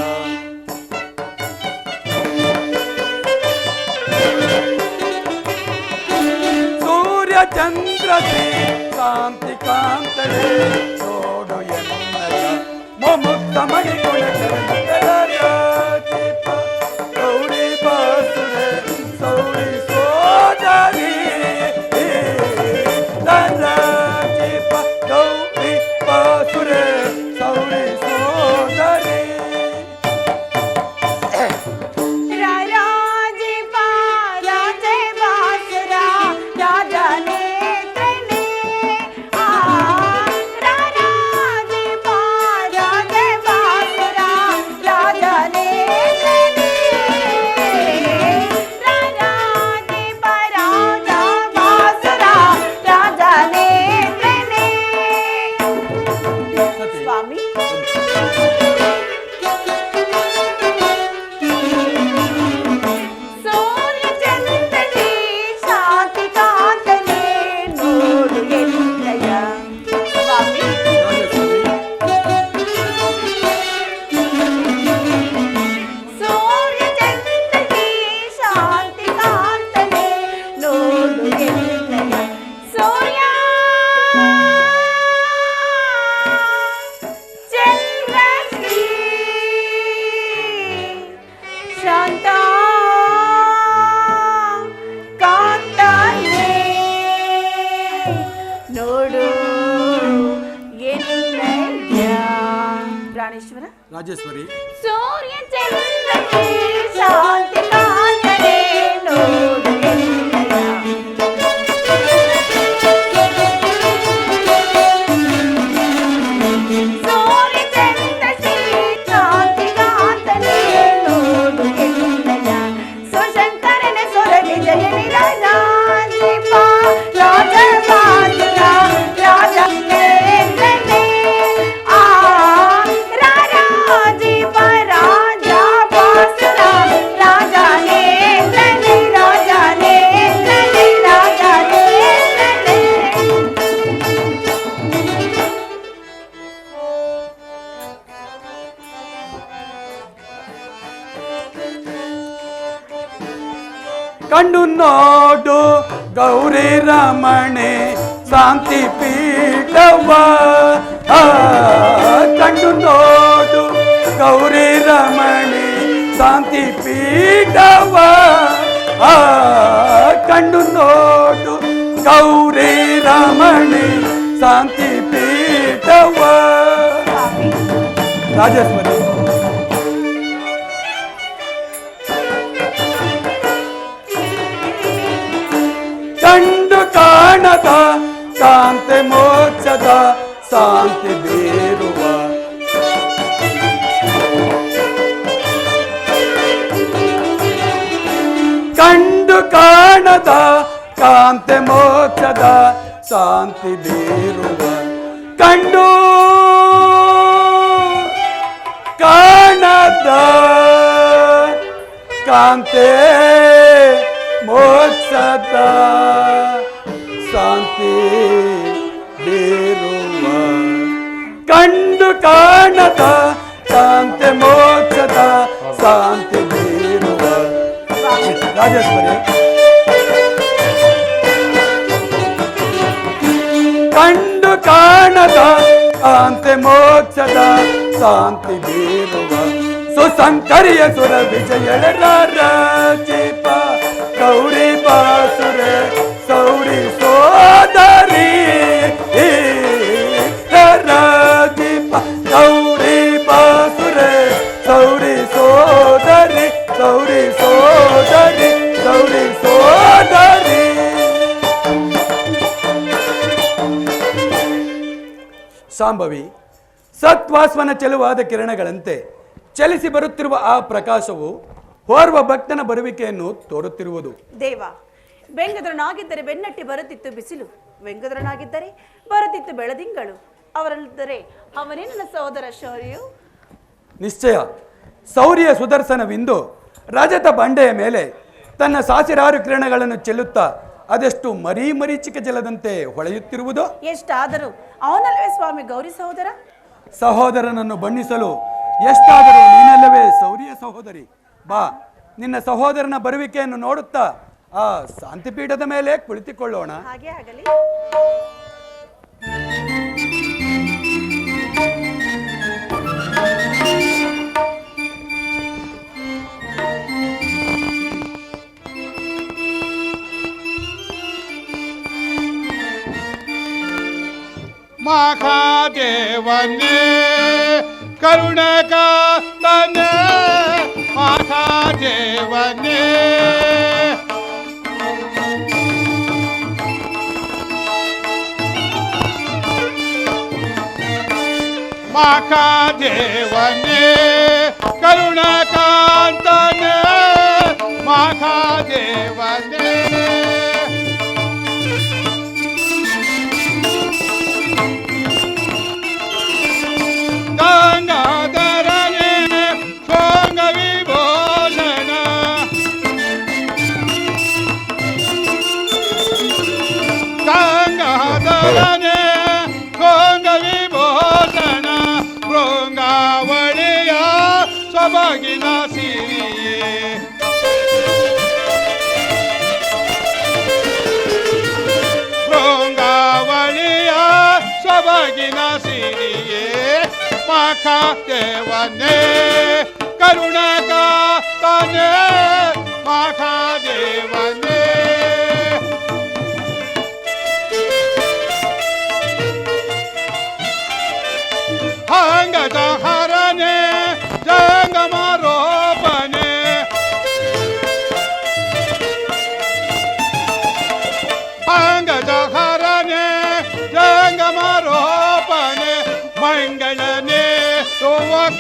ಸೂರ್ಯ ಚಂದ್ರ ಶ್ರೀ ಕಾಂತಿ ಕಾಂತಳೆ ನೋಡು ಎನ್ನಯ್ಯ. ಮೊಮುಕ್ತ ಮಣಿಗುಣ ಗೌರಿ ಬಾಸುರೆ ಸೌರಿ ಸೋದರಿ, ರಾಜಿಪ ಗೌರಿ ಬಾಸುರೆ ಸೌರಿ ಸೋದರಿ. ರಾಜೀಪ ರಾಜೇ ಬಾಸುರ ರಾಜ ನೇತ್ರನೇ, ರಾಜೀಪ ರಾಜೇ ಬಾಸುರ ಪ್ರಾಣೇಶ್ವರ ರಾಜೇಶ್ವರಿ, ಸೂರ್ಯ ಚಂದ್ರಕ್ಕೆ ಶಾಂತಿ ಕಾಂತನೆ ನೋಡು ಎನ್ನಯ. ಸೂರ್ಯ ಚಂದ್ರಕ್ಕೆ ಶಾಂತಿ ಕಾಂತನೆ ನೋಡು ಎನ್ನಯ. ಸುಶಂಕರನ ಸ್ವರ ವಿಜಯ ನಿರಜ ರಾಜ ಬಾಸುರ ರಾಜ ಕಂಡು ನೋಡು ಗೌರಿ ರಮಣೆ ಶಾಂತಿ ಪೀಠವ. ಕಂಡು ನೋಡು ಗೌರಿ ರಮಣೆ ಶಾಂತಿ ಪೀಠವ. ಕಂಡು ನೋಡು ಗೌರಿ ರಮಣೆ ಶಾಂತಿ ಪೀಠವ. ರಾಜೇಶ್ವರಿ, ಕಂಡು ಕಾಣದ ಕಾಂತಿ ಮೋಕ್ಷದ ಶಾಂತಿ ಬೀರುವ. ಕಂಡು ಕಾಣದ ಕಾಂತಿ ಮೋಕ್ಷದ ಶಾಂತಿ ಬೀರುವ. ಕಂಡು ಕಾಣದ ಕಾಂತಿ ಮೋಕ್ಷದ ಶಾಂತಿ ಬೀರುವ. ಕಂಡು ಕಾಣದ ಶಾಂತಿ ಮೋಕ್ಷದ ಶಾಂತಿ ಬೀರುವ. ರಾಜೇಶ್ವರಿ, ಕಂಡು ಕಾಣದ ಶಾಂತಿ ಮೋಕ್ಷದ ಶಾಂತಿ ಬೀರುವ. ಸುಸಂಕರಿಯ ಸುರ ವಿಜಯ ರಾಜೀಪ ಗೌರಿ ಬಾಸುರೆ ಸೌರಿ ಸೋದರಿ. ರಾಜೀಪ ಗೌರಿ ಬಾಸುರೆ ಸೌರಿ ಸೋದರಿ ಸೌರಿ ಸೋದರಿ ಸೌರಿ ಸೋದರಿ. ಶಾಂಭವಿ, ಸತ್ವಾಸ್ವನ ಚೆಲುವಾದ ಕಿರಣಗಳಂತೆ ಚಲಿಸಿ ಬರುತ್ತಿರುವ ಆ ಪ್ರಕಾಶವು ಓರ್ವ ಭಕ್ತನ ಬರುವಿಕೆಯನ್ನು ತೋರುತ್ತಿರುವುದು. ದೇವ, ಬೆಂಗದ್ರನಾಗಿದ್ದರೆ ಬೆನ್ನಟ್ಟಿ ಬರುತ್ತಿತ್ತು ಬಿಸಿಲು, ಬೆಂಗದ್ರನಾಗಿದ್ದರೆ ಬರುತ್ತಿತ್ತು ಬೆಳದಿಂಗಳು. ಅವರಲ್ಲಿದ್ದರೆ ಅವನೇ ನನ್ನ ಸಹೋದರ ಶೌರ್ಯು. ನಿಶ್ಚಯ. ಶೌರ್ಯ ಸುದರ್ಶನವಿಂದು ರಜತ ಬಂಡೆಯ ಮೇಲೆ ತನ್ನ ಸಾವಿರಾರು ಕಿರಣಗಳನ್ನು ಚೆಲ್ಲುತ್ತಾ ಅದೆಷ್ಟು ಮರೀಚಿಕ ಜಲದಂತೆ ಹೊಳೆಯುತ್ತಿರುವುದು. ಎಷ್ಟಾದರೂ ಅವನಲ್ಲವೇ ಸ್ವಾಮಿ ಗೌರಿ ಸಹೋದರ. ಸಹೋದರನನ್ನು ಬಣ್ಣಿಸಲು ಎಷ್ಟಾದರೂ ನೀನಲ್ಲವೇ ಶೌರ್ಯ ಸಹೋದರಿ. ಬಾ, ನಿನ್ನ ಸಹೋದರನ ಬರುವಿಕೆಯನ್ನು ನೋಡುತ್ತಾ ಆ ಶಾಂತಿಪೀಠದ ಮೇಲೆ ಕುಳಿತುಕೊಳ್ಳೋಣ. ಹಾಗೆ ಆಗಲಿ. ಮಹಾದೇವನೇ ಕರುಣಕಾತನೇ ಮಹಾದೇವನೇ ಮಹಾದೇವನೇ ಕರುಣಕಾಂತನೇ ಮಹಾದೇವನೇ ಗಂಗಾಧರನೇ ಶೋಂಗ ವಿಭೂಷಣ ಗಂಗಾಧರನೇ ಶೋಂಗ ವಿಭೂಷಣ ಶೃಂಗಾವಳಿಯ ಸೊಬಗಿನ ಸಿರಿಯೇ ಶೃಂಗಾವಳಿಯ ಸೊಬಗಿನ ಸಿರಿಯೇ ಮಹಾದೇವನೇ ಕರುಣಕಾತನೇ ಮಹಾದೇವನೇ ಹಂಗದ ಹರಣ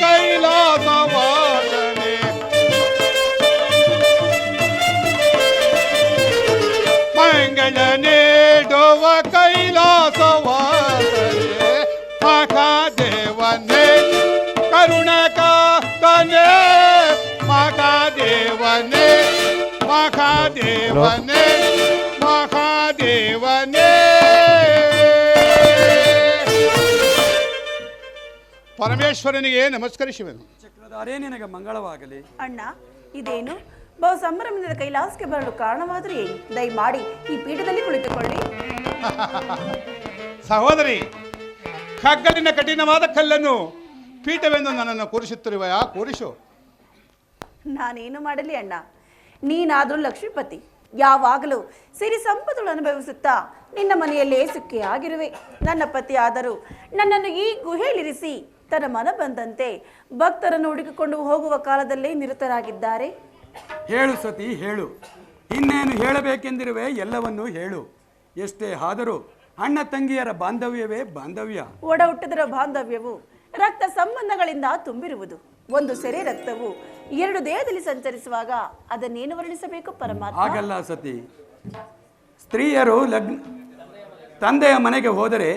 ಕೈಲಾಸವಾಸನೆ ಮಂಗಳ ನೀಡುವ ಕೈಲಾಸವಾಸನೆ ಮಹಾದೇವನೇ ಕರುಣಕಾತನೇ ಮಹಾದೇವನೇ ಮಹಾದೇವನೇ ಮಹಾದೇವನೇ ಪರಮೇಶ್ವರನಿಗೆ ನಮಸ್ಕರಿಸುವೆನು. ಚಕ್ರಧಾರೇ ನಿನಗೆ ಮಂಗಳವಾಗಲಿ. ಅಣ್ಣ, ಇದೇನು ಬಹು ಸಂಭ್ರಮದಿಂದ ಕೈಲಾಸಕ್ಕೆ ಬರಲು ಕಾರಣವಾದರೂ ಏನು? ದಯಮಾಡಿ ಈ ಪೀಠದಲ್ಲಿ ಕುಳಿತುಕೊಳ್ಳಿ. ಸಹೋದರಿ, ಕಗ್ಗಲಿನ ಕಠಿಣವಾದ ಕಲ್ಲನ್ನು ಪೀಠವೆಂದು ನನ್ನನ್ನು ಕೂರಿಸುತ್ತಿರುವೆಯಾ? ಕೂರಿಸು. ನಾನೇನು ಮಾಡಲಿ ಅಣ್ಣ, ನೀನಾದರೂ ಲಕ್ಷ್ಮೀಪತಿ, ಯಾವಾಗಲೂ ಸಿರಿ ಸಂಪತ್ತುಗಳು ಅನುಭವಿಸುತ್ತಾ ನಿನ್ನ ಮನೆಯಲ್ಲೇ ಸುಖಿಯಾಗಿರುವೆ. ನನ್ನ ಪತಿ ಆದರೂ ನನ್ನನ್ನು ಈ ಗುಹೆಯಲ್ಲಿರಿಸಿ ತನ್ನ ಮನ ಬಂದಂತೆ ಭಕ್ತರನ್ನು ಹುಡುಕಿಕೊಂಡು ಹೋಗುವ ಕಾಲದಲ್ಲೇ ನಿರತರಾಗಿದ್ದಾರೆ. ಹೇಳು ಸತಿ, ಹೇಳು. ಇನ್ನೇನು ಹೇಳಬೇಕೆಂದಿರುವೆ? ಎಲ್ಲವನ್ನೂ ಹೇಳು. ಎಷ್ಟೇ ಆದರೂ ಅಣ್ಣ ತಂಗಿಯರ ಬಾಂಧವ್ಯವೇ ಬಾಂಧವ್ಯ. ಒಡ ಹುಟ್ಟಿದರ ಬಾಂಧವ್ಯವು ರಕ್ತ ಸಂಬಂಧಗಳಿಂದ ತುಂಬಿರುವುದು. ಒಂದು ಸೆರೆ ರಕ್ತವು ಎರಡು ದೇಹದಲ್ಲಿ ಸಂಚರಿಸುವಾಗ ಅದನ್ನೇನು ವರ್ಣಿಸಬೇಕು ಪರಮಾತ್ಮ? ಹಾಗಲ್ಲ ಸತಿ. ಸ್ತ್ರೀಯರು ತಂದೆಯ ಮನೆಗೆ ಹೋದರೆ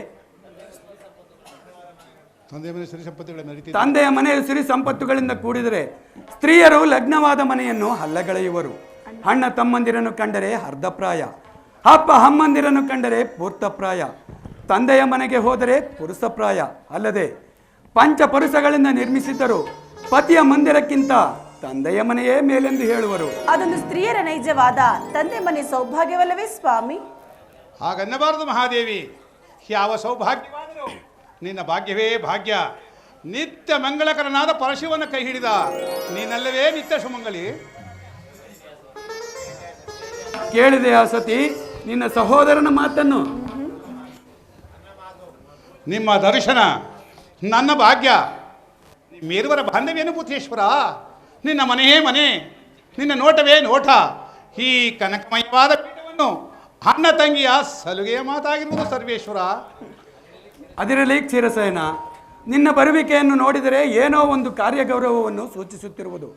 ತಂದೆಯ ಮನೆಯ ಸಿರಿ ಸಂಪತ್ತುಗಳಿಂದ ಕೂಡಿದರೆ ಸ್ತ್ರೀಯರು ಲಗ್ನವಾದ ಮನೆಯನ್ನು ಹಲ್ಲಗಳೆಯುವರು. ಅಣ್ಣ ತಮ್ಮಂದಿರನ್ನು ಕಂಡರೆ ಅರ್ಧಪ್ರಾಯ, ಅಪ್ಪ ಅಮ್ಮಂದಿರನ್ನು ಕಂಡರೆ ಪೂರ್ತಪ್ರಾಯ. ತಂದೆಯ ಮನೆಗೆ ಹೋದರೆ ಪುರುಷಪ್ರಾಯ ಅಲ್ಲದೆ ಪಂಚಪುರುಷಗಳಿಂದ ನಿರ್ಮಿಸಿದ್ದರು ಪತಿಯ ಮಂದಿರಕ್ಕಿಂತ ತಂದೆಯ ಮನೆಯೇ ಮೇಲೆಂದು ಹೇಳುವರು. ಅದೊಂದು ಸ್ತ್ರೀಯರ ನೈಜವಾದ ತಂದೆ ಮನೆ ಸೌಭಾಗ್ಯವಲ್ಲವೇ ಸ್ವಾಮಿ? ಹಾಗನ್ನಬಾರದು ಮಹಾದೇವಿ. ಯಾವ ಸೌಭಾಗ್ಯವಾದರೂ ನಿನ್ನ ಭಾಗ್ಯವೇ ಭಾಗ್ಯ. ನಿತ್ಯ ಮಂಗಳಕರನಾದ ಪರಶಿವನ ಕೈ ಹಿಡಿದ ನೀನಲ್ಲವೇ ನಿತ್ಯ ಸುಮಂಗಲಿ. ಕೇಳಿದೆಯಾ ಸತಿ ನಿನ್ನ ಸಹೋದರನ ಮಾತನ್ನು? ನಿಮ್ಮ ದರ್ಶನ ನನ್ನ ಭಾಗ್ಯ. ನಿಮ್ಮಿರುವರ ಬಾಂಧವ್ಯನು ಭೂತೇಶ್ವರ. ನಿನ್ನ ಮನೆಯೇ ಮನೆ, ನಿನ್ನ ನೋಟವೇ ನೋಟ. ಈ ಕನಕಮಯವಾದ ಪೀಠವನ್ನು ಅಣ್ಣ ತಂಗಿಯ ಸಲುಗೆಯ ಮಾತಾಗಿರುವುದು ಸರ್ವೇಶ್ವರ. ಅದಿರಲಿ ಕ್ಷೀರಸೇನ, ನಿನ್ನ ಬರುವಿಕೆಯನ್ನು ನೋಡಿದರೆ ಏನೋ ಒಂದು ಕಾರ್ಯಗೌರವವನ್ನು ಸೂಚಿಸುತ್ತಿರುವುದು.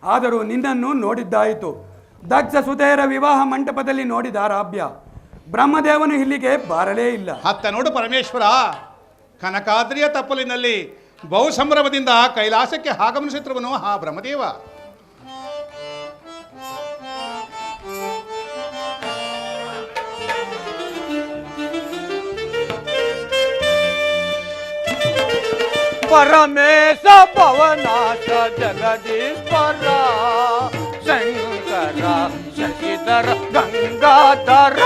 ಆದರೂ ನಿನ್ನನ್ನು ನೋಡಿದ್ದಾಯಿತು. ದಕ್ಷ ಸುತೆಯರ ವಿವಾಹ ಮಂಟಪದಲ್ಲಿ ನೋಡಿದ ರಾಭ್ಯ. ಬ್ರಹ್ಮದೇವನು ಇಲ್ಲಿಗೆ ಬಾರಲೇ ಇಲ್ಲ. ಅತ್ತ ನೋಡು ಪರಮೇಶ್ವರ, ಕನಕಾದ್ರಿಯ ತಪ್ಪಲಿನಲ್ಲಿ ಬಹು ಸಂಭ್ರಮದಿಂದ ಕೈಲಾಸಕ್ಕೆ ಆಗಮನಿಸುತ್ತಿರುವನು ಆ ಬ್ರಹ್ಮದೇವ. ಪರಮೇಶ ಪವನಾಶ ಜಗದೀಶ್ವರ ಶಂಕರ ಶಶಿಧರ ಗಂಗಾಧರ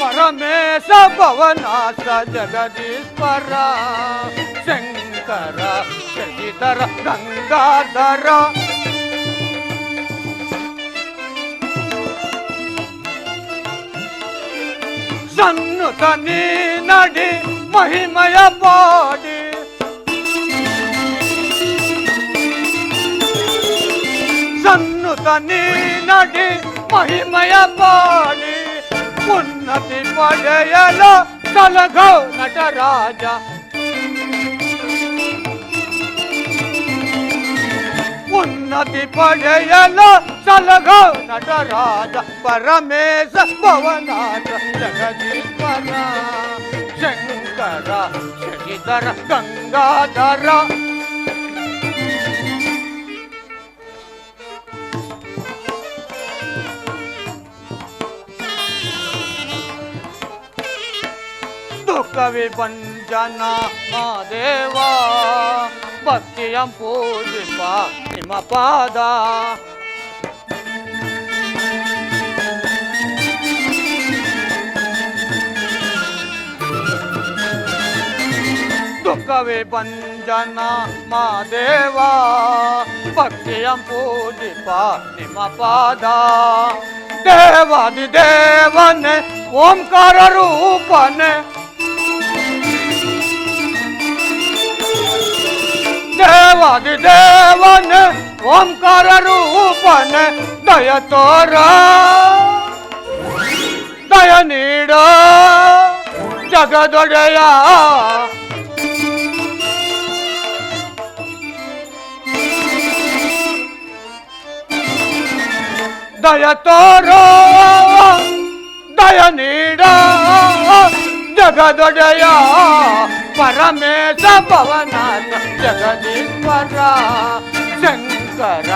ಪರಮೇಶ ಪವನಾಶ ಜಗದೀಶ್ವರ ಶಂಕರ ಶಶಿಧರ ಗಂಗಾಧರ ಸನ್ನುತ ನೀ ನಡಿ ಮಹಿಮಯ ಪಾಡಿ ಸನ್ನುತ ನೀ ನಡಿ ಮಹಿಮಯ ಪಾಡಿ ಉನ್ನತಿ ಪಡೆಯಲು ಸಲಗೋ ನಟರಾಜ ಉನ್ನತಿ ಪಡೆಯಲು ಸಲಗೋ ನಟರಾಜ ಪರಮೇಶ ಭವನಾಥ ಜಗದೀಶ್ವರ ಶಂಕರ ಶಶಿಧರ ಗಂಗಾಧರ ದುಃಖ ವಿಭಂಜನ ಮಾದೇವ ಭಕ್ತಿಯಂ ಪೂಜಿಪ ನಿಮ್ಮ ಪಾದ ದುಃಖ ವಿಭಂಜನ ಮಾದೇವ ಭಕ್ತಿಯಂ ಪೂಜಿಪ ನಿಮ್ಮ ಪಾದ ದೇವಾದಿ ದೇವನೇ ಓಂಕಾರ ರೂಪನೆ ದೇವಾದಿ ದೇವನೇ ಓಂಕಾರ ರೂಪನ ದಯ ತೋರ ದಯ ನೀಡ ಜಗದೊಡೆಯ ದಯ ತೋರೋ ದಯ ನೀಡ ಜಗದೊಡೆಯ ಪರಮೇಶ ಭವನಾಥ ಜಗದೀಶ್ವರ ಶಂಕರ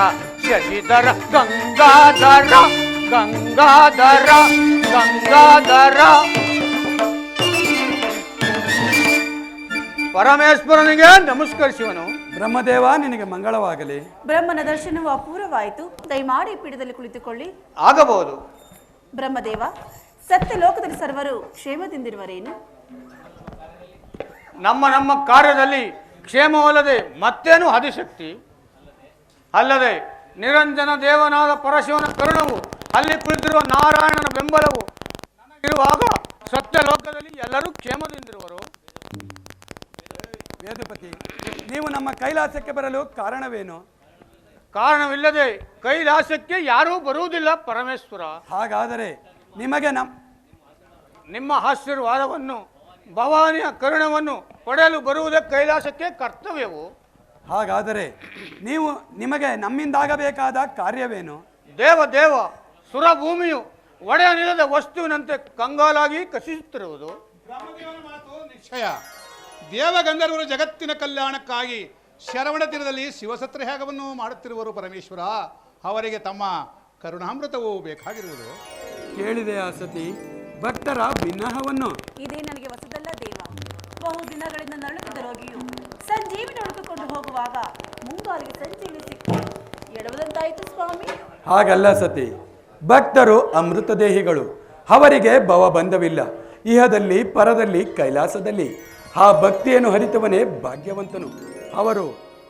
ಶಶಿಧರ ಗಂಗಾಧರ ಗಂಗಾಧರ ಗಂಗಾಧರ ಪರಮೇಶ್ವರನಿಗೆ ನಮಸ್ಕರಿಸುವನು. ಬ್ರಹ್ಮದೇವ ನಿನಗೆ ಮಂಗಳವಾಗಲಿ. ಬ್ರಹ್ಮನ ದರ್ಶನವು ಅಪೂರ್ವವಾಯಿತು. ದಯಮಾಡಿ ಪೀಠದಲ್ಲಿ ಕುಳಿತುಕೊಳ್ಳಿ. ಆಗಬಹುದು. ಬ್ರಹ್ಮದೇವ, ಸತ್ಯ ಲೋಕದಲ್ಲಿ ಸರ್ವರು ಕ್ಷೇಮದಿಂದಿರುವರೇನು? ನಮ್ಮ ಕಾರ್ಯದಲ್ಲಿ ಕ್ಷೇಮವಲ್ಲದೆ ಮತ್ತೇನು ಆದಿಶಕ್ತಿ? ಅಲ್ಲದೆ ನಿರಂಜನ ದೇವನಾದ ಪರಶಿವನ ಕರುಣವು, ಅಲ್ಲಿ ಕುಳಿತಿರುವ ನಾರಾಯಣನ ಬೆಂಬಲವು ನನಗಿರುವಾಗ ಸತ್ಯ ಲೋಕದಲ್ಲಿ ಎಲ್ಲರೂ ಕ್ಷೇಮದಿಂದಿರುವರು. ವೇದಪತಿ, ನೀವು ನಮ್ಮ ಕೈಲಾಸಕ್ಕೆ ಬರಲು ಕಾರಣವೇನು? ಕಾರಣವಿಲ್ಲದೆ ಕೈಲಾಸಕ್ಕೆ ಯಾರೂ ಬರುವುದಿಲ್ಲ ಪರಮೇಶ್ವರ. ಹಾಗಾದರೆ ನಿಮಗೆ ನಿಮ್ಮ ಆಶೀರ್ವಾದವನ್ನು, ಭವಾನಿಯ ಕರುಣವನ್ನು ಪಡೆಯಲು ಬರುವುದೇ ಕೈಲಾಸಕ್ಕೆ ಕರ್ತವ್ಯವು. ಹಾಗಾದರೆ ನಿಮಗೆ ನಮ್ಮಿಂದಾಗಬೇಕಾದ ಕಾರ್ಯವೇನು? ದೇವ ಸುರಭೂಮಿಯು ಒಡೆಯನಿಲ್ಲದ ವಸ್ತುವಿನಂತೆ ಕಂಗಾಲಾಗಿ ಕಸಿಸುತ್ತಿರುವುದು. ಬ್ರಹ್ಮದೇವನ ಮಾತು ನಿಶ್ಚಯ. ದೇವಗಂಧರ್ವರು ಜಗತ್ತಿನ ಕಲ್ಯಾಣಕ್ಕಾಗಿ ಶರವಣ ತೀರದಲ್ಲಿ ಶಿವಸತ್ರ ಯಾಗವನ್ನು ಮಾಡುತ್ತಿರುವರು ಪರಮೇಶ್ವರ. ಅವರಿಗೆ ತಮ್ಮ ಕರುಣಾಮೃತವು ಬೇಕಾಗಿರುವುದು. ಕೇಳಿದೆ ಆ ಸತಿ ಭಕ್ತರ ಭಿನ್ನಹವನ್ನು. ಇದೇ ನನಗೆ ಹೊಸದಲ್ಲ ದೇವ. ಬಹು ದಿನಗಳಿಂದ ನರಳುತ್ತಿದ್ದ ರೋಗಿಯು ಸಂಜೀವಿನಿ ಹುಡುಕಿಕೊಂಡು ಹೋಗುವಾಗ ಮುಂಗಾರಿಗೆ ಸಂಜೀವಿನಿ ಸಿಕ್ಕಿ ಎಡವದಂತಾಯಿತು ಸ್ವಾಮಿ. ಹಾಗಲ್ಲ ಸತಿ, ಭಕ್ತರು ಅಮೃತ ದೇಹಿಗಳು. ಅವರಿಗೆ ಭವಬಂಧವಿಲ್ಲ. ಇಹದಲ್ಲಿ ಪರದಲ್ಲಿ ಕೈಲಾಸದಲ್ಲಿ ಆ ಭಕ್ತಿಯನ್ನು ಹರಿತವನೇ ಭಾಗ್ಯವಂತನು. ಅವರು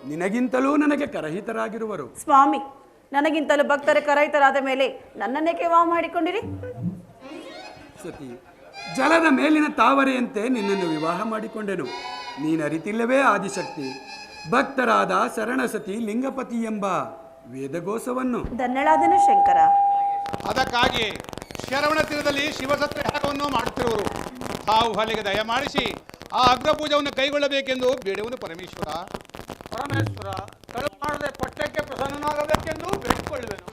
ನಿನಗಿಂತಲೂ ನನಗೆ ಕರಹಿತರಾಗಿರುವರು. ಸ್ವಾಮಿ, ನನಗಿಂತಲೂ ಭಕ್ತರ ಕರಹಿತರಾದ ಮೇಲೆ ನನ್ನನ್ನೇಕೆ ವಾ ಮಾಡಿಕೊಂಡಿರಿ? ಸತಿ, ಜಲದ ಮೇಲಿನ ತಾವರೆಯಂತೆ ನಿನ್ನನ್ನು ವಿವಾಹ ಮಾಡಿಕೊಂಡೆನು. ನೀನರಿತಿಲ್ಲವೇ ಆದಿಶಕ್ತಿ? ಭಕ್ತರಾದ ಶರಣಸತಿ ಲಿಂಗಪತಿ ಎಂಬ ವೇದಘೋಷವನ್ನು. ಧನ್ಯಳಾದನು ಶಂಕರ. ಅದಕ್ಕಾಗಿ ಶರವಣ ತೀರದಲ್ಲಿ ಶಿವಸತ್ರ ಯಾಗವನ್ನು ಮಾಡುತ್ತಿರುವರು. ತಾವು ಅಲ್ಲಿಗೆ ದಯಮಾಡಿಸಿ ಆ ಅಗ್ರಪೂಜವನ್ನು ಕೈಗೊಳ್ಳಬೇಕೆಂದು ಬೇಡುವನು ಪರಮೇಶ್ವರ. ಪರಮೇಶ್ವರ ತಳು ಮಾಡದೆ ಪಟ್ಟಕ್ಕೆ ಪ್ರಸನ್ನನಾಗಬೇಕೆಂದು ಬೇಡಿಕೊಳ್ಳುವೆನು.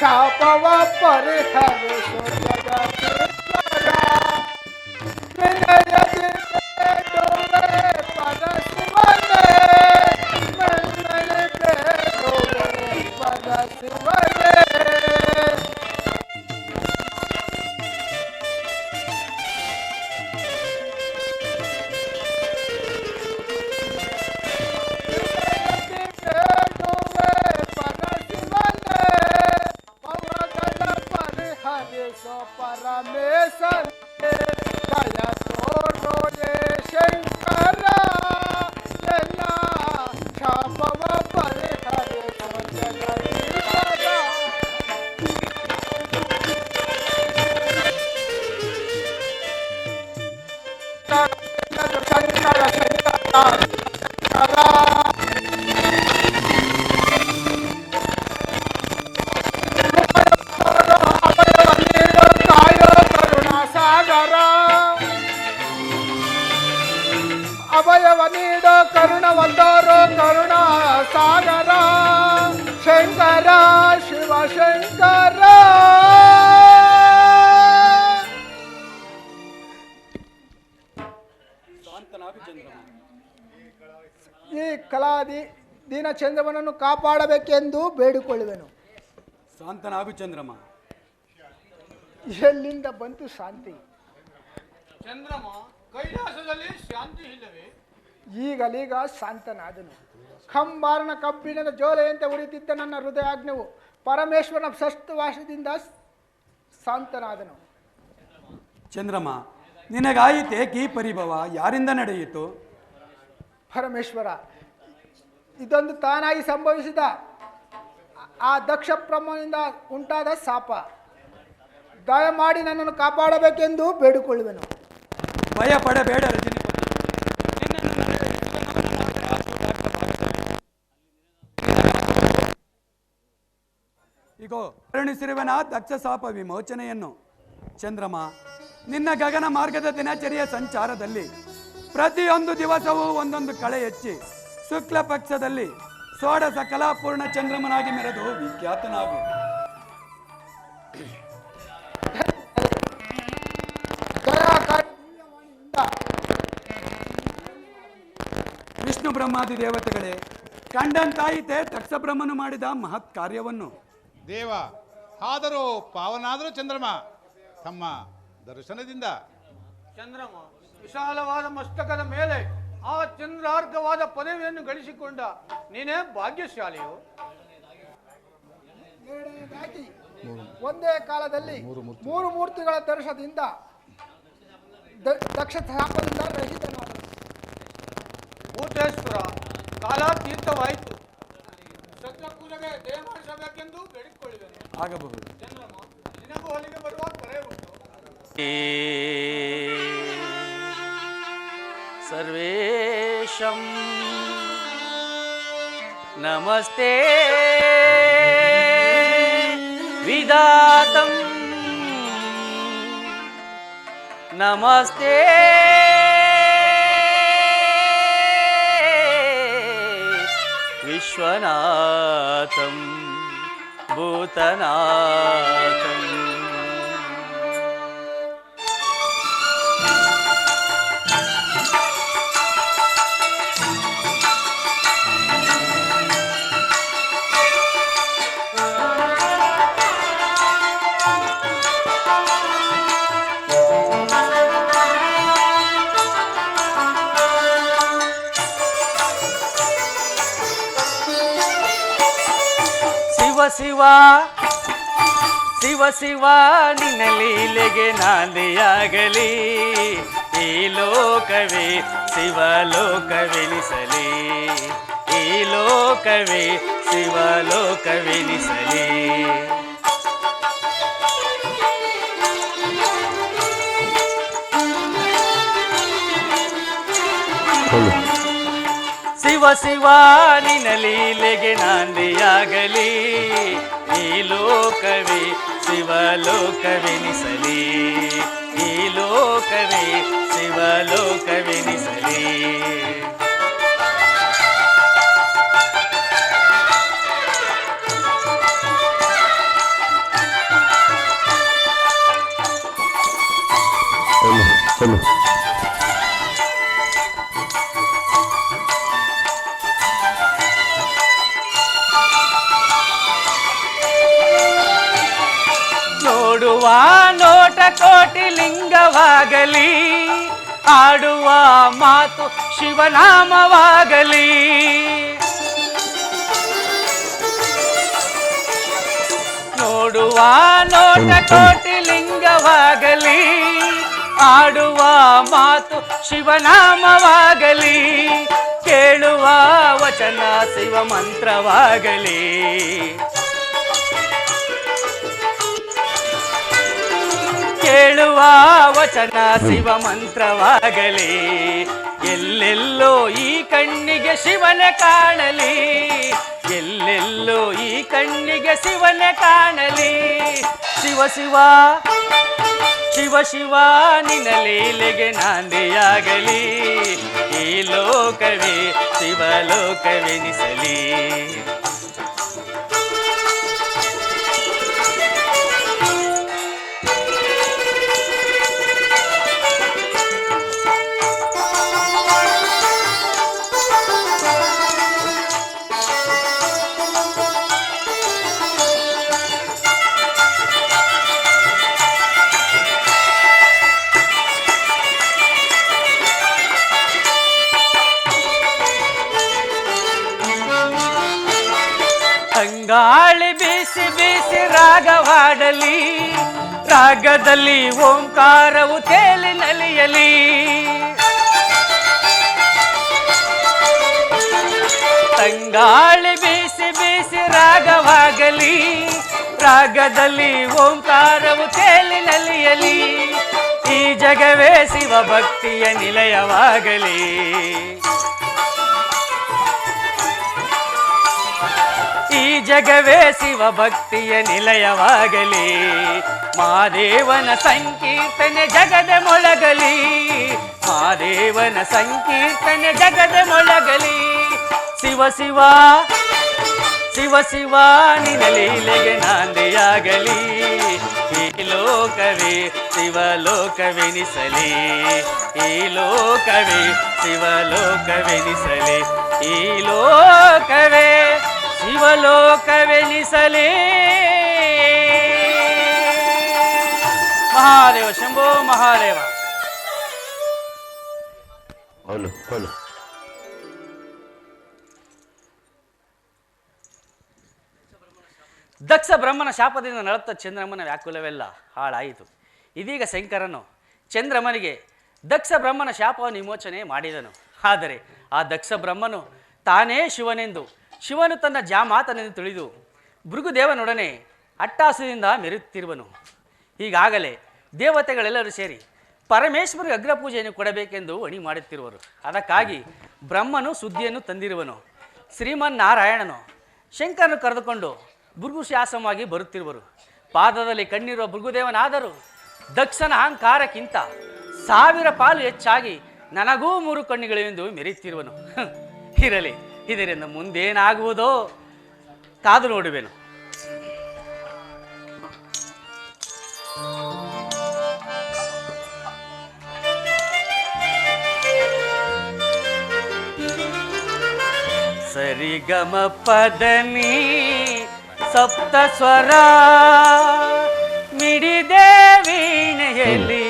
ಶಾಪವ ಪರಿಹರಿಸು ಜಗದೀಶ್ವರ. ವಿನಯದಿ ಬೇಡುವೆ ಪರಶಿವನೇ, ಮನ್ನಣೆ ಬೇಡುವೆ ಪರಶಿವನೇ. ಪರಮೇಶ್ವರ ದಯ ತೋರೋ ಶಂಕರ, ಎಲ್ಲ ಶಾಪವ ಪರಿಹರಿಸು ಜಗದೀಶ್ವರ. ಶಂಕರ ಅಭಯವ ನೀಡೋ ಕರುಣ ಒಂದೋರು ಕರುಣ ಸಾಗರ. ಶಂಕರ ಶಿವ ಶಂಕರ. ಈ ಕಲಾದಿ ದೀನಚಂದ್ರನನ್ನು ಕಾಪಾಡಬೇಕೆಂದು ಬೇಡಿಕೊಳ್ಳುವೆನು. ಶಾಂತನಾಗು ಚಂದ್ರಮ್ಮ. ಎಲ್ಲಿಂದ ಬಂತು ಶಾಂತಿ? ಚಂದ್ರಮ, ಕೈಲಾಸದಲ್ಲಿ ಶಾಂತಿ ಇಲ್ಲವೇ? ಈಗಲೀಗ ಶಾಂತನಾದನು. ಕಂಬಾರನ ಕಬ್ಬಿಣದ ಜೋಲೆಯಂತೆ ಉರಿತಿದ್ದ ನನ್ನ ಹೃದಯಾಜ್ಞವು ಪರಮೇಶ್ವರನ ಷಷ್ಠವಾಸದಿಂದ ಶಾಂತನಾದನು. ಚಂದ್ರಮ್ಮ, ನಿನಗಾಯಿತೇಕೆ ಈ ಪರಿಭವ? ಯಾರಿಂದ ನಡೆಯಿತು? ಪರಮೇಶ್ವರ, ಇದೊಂದು ತಾನಾಗಿ ಸಂಭವಿಸಿದ ಆ ದಕ್ಷ ಬ್ರಹ್ಮನಿಂದ ಉಂಟಾದ ಶಾಪ. ದಯಮಾಡಿ ನನ್ನನ್ನು ಕಾಪಾಡಬೇಕೆಂದು ಬೇಡಿಕೊಳ್ಳುವೆನು. ಭಯ ಪಡಬೇಡ ರಜನಿಪತಿ. ನಿನ್ನನ್ನು ನನಗೆ ಯುಗ ನಮನ ಮಾಡುವ ಸೌಭಾಗ್ಯವಾಗುತ್ತದೆ. ಇಗೋ ಕರುಣಿಸಿರುವನ ದಕ್ಷ ಶಾಪ ವಿಮೋಚನೆಯನ್ನು. ಚಂದ್ರಮ, ನಿನ್ನ ಗಗನ ಮಾರ್ಗದ ದಿನಚರಿಯ ಸಂಚಾರದಲ್ಲಿ ಪ್ರತಿಯೊಂದು ದಿವಸವೂ ಒಂದೊಂದು ಕಳೆ ಹೆಚ್ಚಿ ಶುಕ್ಲ ಪಕ್ಷದಲ್ಲಿ ಷೋಡಶ ಕಲಾಪೂರ್ಣ ಚಂದ್ರಮನಾಗಿ ಮೆರೆದು ವಿಖ್ಯಾತನಾಗು. ವಿಷ್ಣು ಬ್ರಹ್ಮಾದಿ ದೇವತೆಗಳೇ, ಕಂಡಂತಾಯಿತೆ ದಕ್ಷ ಬ್ರಹ್ಮನು ಮಾಡಿದ ಮಹತ್ ಕಾರ್ಯವನ್ನು. ದೇವ, ಆದರೂ ಪಾವನಾದರೂ ಚಂದ್ರಮ ತಮ್ಮ ದರ್ಶನದಿಂದ. ಚಂದ್ರಮ, ವಿಶಾಲವಾದ ಮಸ್ತಕದ ಮೇಲೆ ಆ ಚಂದ್ರಾರ್ಘವಾದ ಪದವಿಯನ್ನು ಗಳಿಸಿಕೊಂಡ ನೀನೇ ಭಾಗ್ಯಶಾಲಿಯು. ಒಂದೇ ಕಾಲದಲ್ಲಿ ಮೂರು ಮೂರ್ತಿಗಳ ದರ್ಶನದಿಂದ ದಕ್ಷ ಶಾಪದಿಂದ ರಹಿತನಾದನು. ಭೂತೇಶ್ವರ, ಕಾಲಾತೀರ್ಥವಾಯಿತು. ಶತ್ರುಕುಲಗೆ ದಯ ಮಾಡಿಸಬೇಕೆಂದು ಬೇಡಿಕೊಳ್ಳುವೆನು. ಆಗಬಹುದು. ಚಂದ್ರಮ, ನಿನಗೂ ಅಲ್ಲಿಗೆ ಬರುವ ಕರೆ ಉಂಟು. ಸರ್ವೇಶಂ ನಮಸ್ತೆ ವಿಧಾತಂ ನಮಸ್ತೆ ವಿಶ್ವನಾಥಂ ಭೂತನಾಥಂ. ಶಿವ ಶಿವ ಶಿವ ನಿನ್ನ ಲೀಲೆಗೆ ನಾಂದಿಯಾಗಲಿ. ಈ ಲೋಕವೇ ಶಿವಲೋಕವೆನಿಸಲಿ. ಈ ಲೋಕವೇ ಶಿವಲೋಕವೆನಿಸಲಿ. ಶಿವ ಶಿವ ನಿನ್ನ ಲೀಲೆಗೆ ನಾಂದಿಯಾಗಲಿ. ಈ ಲೋಕವೇ ಶಿವಲೋಕವೆನಿಸಲಿ. ಈ ಲೋಕವೇ ಶಿವಲೋಕವೆನಿಸಲಿ. ನೋಡುವ ನೋಟ ಕೋಟಿ ಲಿಂಗವಾಗಲಿ. ಆಡುವ ಮಾತು ಶಿವನಾಮವಾಗಲಿ. ನೋಡುವ ನೋಟ ಕೋಟಿ ಲಿಂಗವಾಗಲಿ. ಆಡುವ ಮಾತು ಶಿವನಾಮವಾಗಲಿ. ಕೇಳುವ ವಚನ ಶಿವ ಮಂತ್ರವಾಗಲಿ. ಕೇಳುವ ವಚನ ಶಿವ ಮಂತ್ರವಾಗಲಿ. ಎಲ್ಲೆಲ್ಲೋ ಈ ಕಣ್ಣಿಗೆ ಶಿವನ ಕಾಣಲಿ. ಎಲ್ಲೆಲ್ಲೋ ಈ ಕಣ್ಣಿಗೆ ಶಿವನ ಕಾಣಲಿ. ಶಿವ ಶಿವ ಶಿವ ಶಿವ ನಿನ್ನ ಲೀಲೆಗೆ ನಾಂದಿಯಾಗಲಿ. ಈ ಲೋಕವೇ ಶಿವಲೋಕವೆನಿಸಲಿ. ತಂಗಾಳಿ ಬೀಸಿ ಬೀಸಿ ರಾಗವಾಡಲಿ, ರಾಗದಲ್ಲಿ ಓಂಕಾರವು ತೇಲಿ ನಲಿಯಲಿ. ತಂಗಾಳಿ ಬೀಸಿ ಬೀಸಿ ರಾಗವಾಗಲಿ, ರಾಗದಲ್ಲಿ ಓಂಕಾರವು ತೇಲಿ ನಲಿಯಲಿ. ಈ ಜಗವೇ ಶಿವ ಭಕ್ತಿಯ ನಿಲಯವಾಗಲಿ. ಈ ಜಗವೇ ಶಿವ ಭಕ್ತಿಯ ನಿಲಯವಾಗಲಿ. ಮಹಾದೇವನ ಸಂಕೀರ್ತನೆ ಜಗದ ಮೊಳಗಲಿ, ಮಹಾದೇವನ ಸಂಕೀರ್ತನೆ ಜಗದ ಮೊಳಗಲಿ. ಶಿವ ಶಿವ ಶಿವ ಶಿವ ನಿನ್ನ ಲೀಲೆಗೆ ನಾಂದಿಯಾಗಲಿ. ಈ ಲೋಕವೇ ಶಿವಲೋಕವೆನಿಸಲಿ, ಈ ಲೋಕವೇ ಶಿವಲೋಕವೆನಿಸಲಿ, ಈ ಲೋಕವೇ ಶಿವಲೋಕವೆನಿಸಲಿ. ಮಹಾದೇವ ಶಂಭೋ ಮಹಾದೇವ. ದಕ್ಷ ಬ್ರಹ್ಮನ ಶಾಪದಿಂದ ನಳತ್ತ ಚಂದ್ರಮ್ಮನ ವ್ಯಾಕುಲವೆಲ್ಲ ಹಾಳಾಯಿತು. ಇದೀಗ ಶಂಕರನು ಚಂದ್ರಮ್ಮನಿಗೆ ದಕ್ಷ ಬ್ರಹ್ಮನ ಶಾಪವನ್ನು ವಿಮೋಚನೆ ಮಾಡಿದನು. ಆದರೆ ಆ ದಕ್ಷ ಬ್ರಹ್ಮನು ತಾನೇ ಶಿವನೆಂದು, ಶಿವನು ತನ್ನ ಜಾಮಾತನೆಂದು ತಿಳಿದು ಭೃಗುದೇವನೊಡನೆ ಅಟ್ಟಾಸದಿಂದ ಮೆರೆಯುತ್ತಿರುವನು. ಈಗಾಗಲೇ ದೇವತೆಗಳೆಲ್ಲರೂ ಸೇರಿ ಪರಮೇಶ್ವರಿಗೆ ಅಗ್ರಪೂಜೆಯನ್ನು ಕೊಡಬೇಕೆಂದು ಅಣಿ ಮಾಡುತ್ತಿರುವರು. ಅದಕ್ಕಾಗಿ ಬ್ರಹ್ಮನು ಸುದ್ದಿಯನ್ನು ತಂದಿರುವನು. ಶ್ರೀಮನ್ನಾರಾಯಣನು ಶಂಕರನು ಕರೆದುಕೊಂಡು ಭೃಗುಶಾಸನವಾಗಿ ಬರುತ್ತಿರುವರು. ಪಾದದಲ್ಲಿ ಕಣ್ಣಿರುವ ಭೃಗುದೇವನಾದರೂ ದಕ್ಷನ ಅಹಂಕಾರಕ್ಕಿಂತ 1000 ಪಾಲು ಹೆಚ್ಚಾಗಿ ನನಗೂ 3 ಕಣ್ಣುಗಳಿವೆಂದು ಮೆರೆಯುತ್ತಿರುವನು. ಇರಲಿ, ಇದರಿಂದ ಮುಂದೇನಾಗುವುದೋ ಕಾದು ನೋಡುವೆನು. ಸರಿಗಮ ಪದನಿ ಸಪ್ತ ಸ್ವರ ಮಿಡಿದೆ ವೀಣೆಯಲ್ಲಿ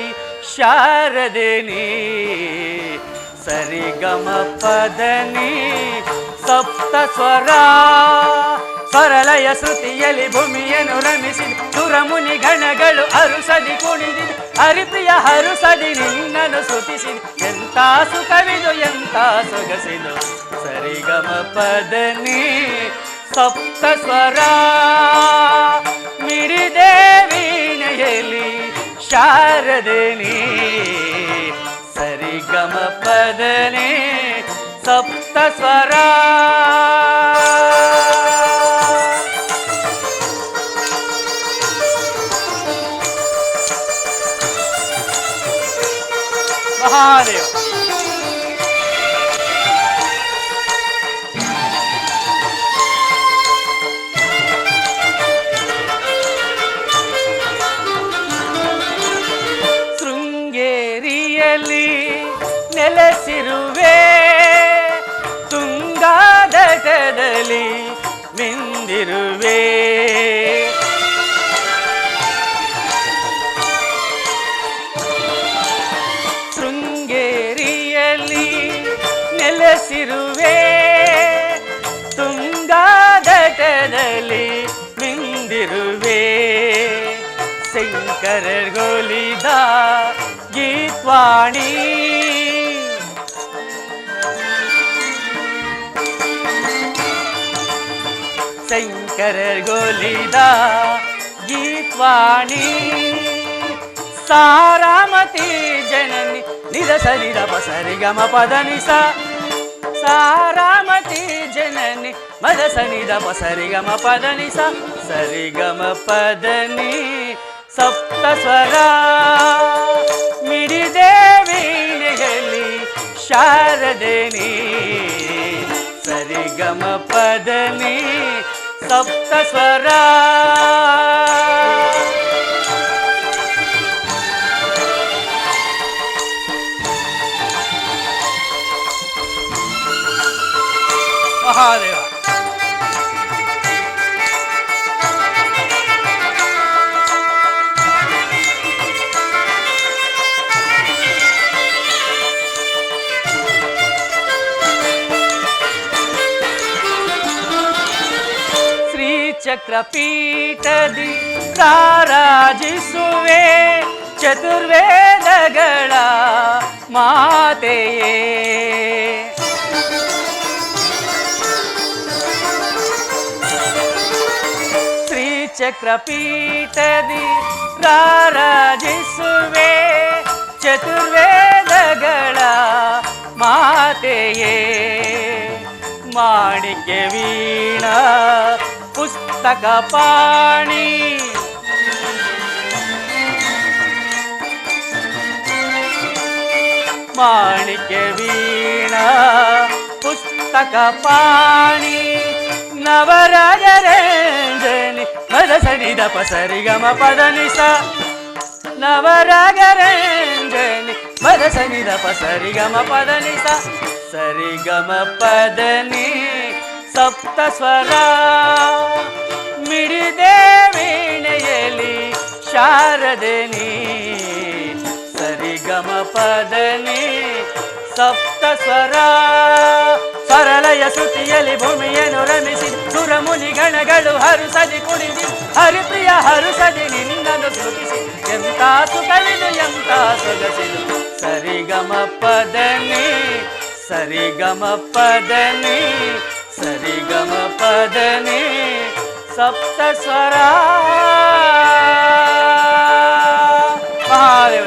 ಶಾರದೆನಿ. ಸರಿಗಮ ಪದನಿ ಸಪ್ತ ಸ್ವರ ಸ್ವರಲಯ ಶ್ರುತಿಯಲ್ಲಿ ಭೂಮಿಯನ್ನು ರಮಿಸಿದ ಸುರಮುನಿ ಗಣಗಳು ಅರುಸದಿ ಕುಣಿದಿದ ಹರಿಪ್ರಿಯ ಹರುಸದಿ ನಿನ್ನನ್ನು ಸ್ತುತಿಸಿದ. ಎಂಥ ಸುಖವಿದು ಎಂಥ ಸೊಗಸಿದು. ಸರಿಗಮ ಪದನಿ ಸಪ್ತ ಸ್ವರ ಮಿಡಿದೆ ವೀಣೆಯಲ್ಲಿ ಶಾರದೆನಿ. ಸರಿಗಮ ಪದನಿ ಸಪ್ತ ಸ್ವರ. ಮಹಾದೇವ ಶೃಂಗೇರಿಯಲ್ಲಿ ನೆಲೆಸಿರುವೆ, ತುಂಗಾದಟದಲ್ಲಿ ಮಿಂದಿರುವೆ. ಶೃಂಗೇರಿಯಲ್ಲಿ ನೆಲೆಸಿರುವೆ, ತುಂಗಾದಟದಲ್ಲಿ ಮಿಂದಿರುವೆ. ಶಂಕರಗೊಲಿದ ಗೀತ್ವಾಣಿ ಶಂಕರಗೊಲಿದ ಗೀತ್ವಾಣಿ. ಸಾರಾಮತಿ ಜನನಿ ನಿದ ಸರಿದ ಪಸರಿಗಮ ಪದನಿಸ. ಸಾರಾಮತಿ ಜನನಿ ಮದ ಸನಿದ ಪಸರಿಗಮ ಪದನಿಸ. ಸರಿಗಮ ಪದನಿ ಸಪ್ತ ಸ್ವರ ಮಿಡಿದೆ ವೀಣೆಯಲ್ಲಿ ಶಾರದೆನಿ. ಸರಿಗಮ ಪದನಿ ಸಪ್ತ ಸ್ವರ. ಮಹಾದೇವ ಶ್ರೀ ಶ್ರೀಚಕ್ರಪೀಠದಿ ರಾರಾಜಿಸುವೆ ಚತುರ್ವೇದಗಳ ಮಾತೆಯೇ. ಶ್ರೀಚಕ್ರಪೀಠದಿ ರಾರಾಜಿಸುವೆ ಚತುರ್ವೇದಗಳ ಮಾತೆಯೇ. ಮಾಣಿಕ್ಯ ವೀಣಾ ಪುಸ್ತಕ ಪಾಣಿ ಮಾಣಿಕ್ಯ ವೀಣಾ ಪುಸ್ತಕ ಪಾಣಿ ನವರಾಗರಂಜನಿ ಮದ ಸನಿದ ಪಸರಿಗಮ ಪದನಿಸ ನವರಾಗರಂಜನಿ ಮದ ಸನಿದ ಪಸರಿಗಮ ಪದನಿಸ ಸರಿಗಮ ಪದನಿ ಸಪ್ತ ಸ್ವರ ಮಿಡಿದೆ ವೀಣೆಯಲ್ಲಿ ಶಾರದನಿ ಸರಿಗಮ ಪದನಿ ಸಪ್ತ ಸ್ವರ ಸರಳಯ ಶ್ರುತಿಯಲ್ಲಿ ಭೂಮಿಯನ್ನು ರಮಿಸಿ ಸುರಮುನಿ ಗಣಗಳು ಹರುಸದಿ ಕುಣಿದಿ ಹರಿಪ್ರಿಯ ಹರುಸದಿ ನಿನ್ನನ್ನು ಸ್ತುತಿಸಿ ಎಂತ ಸುಖವಿದು ಎಂತ ಸೊಗಸಿದು ಸರಿಗಮ ಪದನಿ ಸರಿಗಮ ಪದನಿ ಸರಿಗಮ ಪದನಿ ಸಪ್ತ ಸ್ವರ. ಮಹಾದೇವ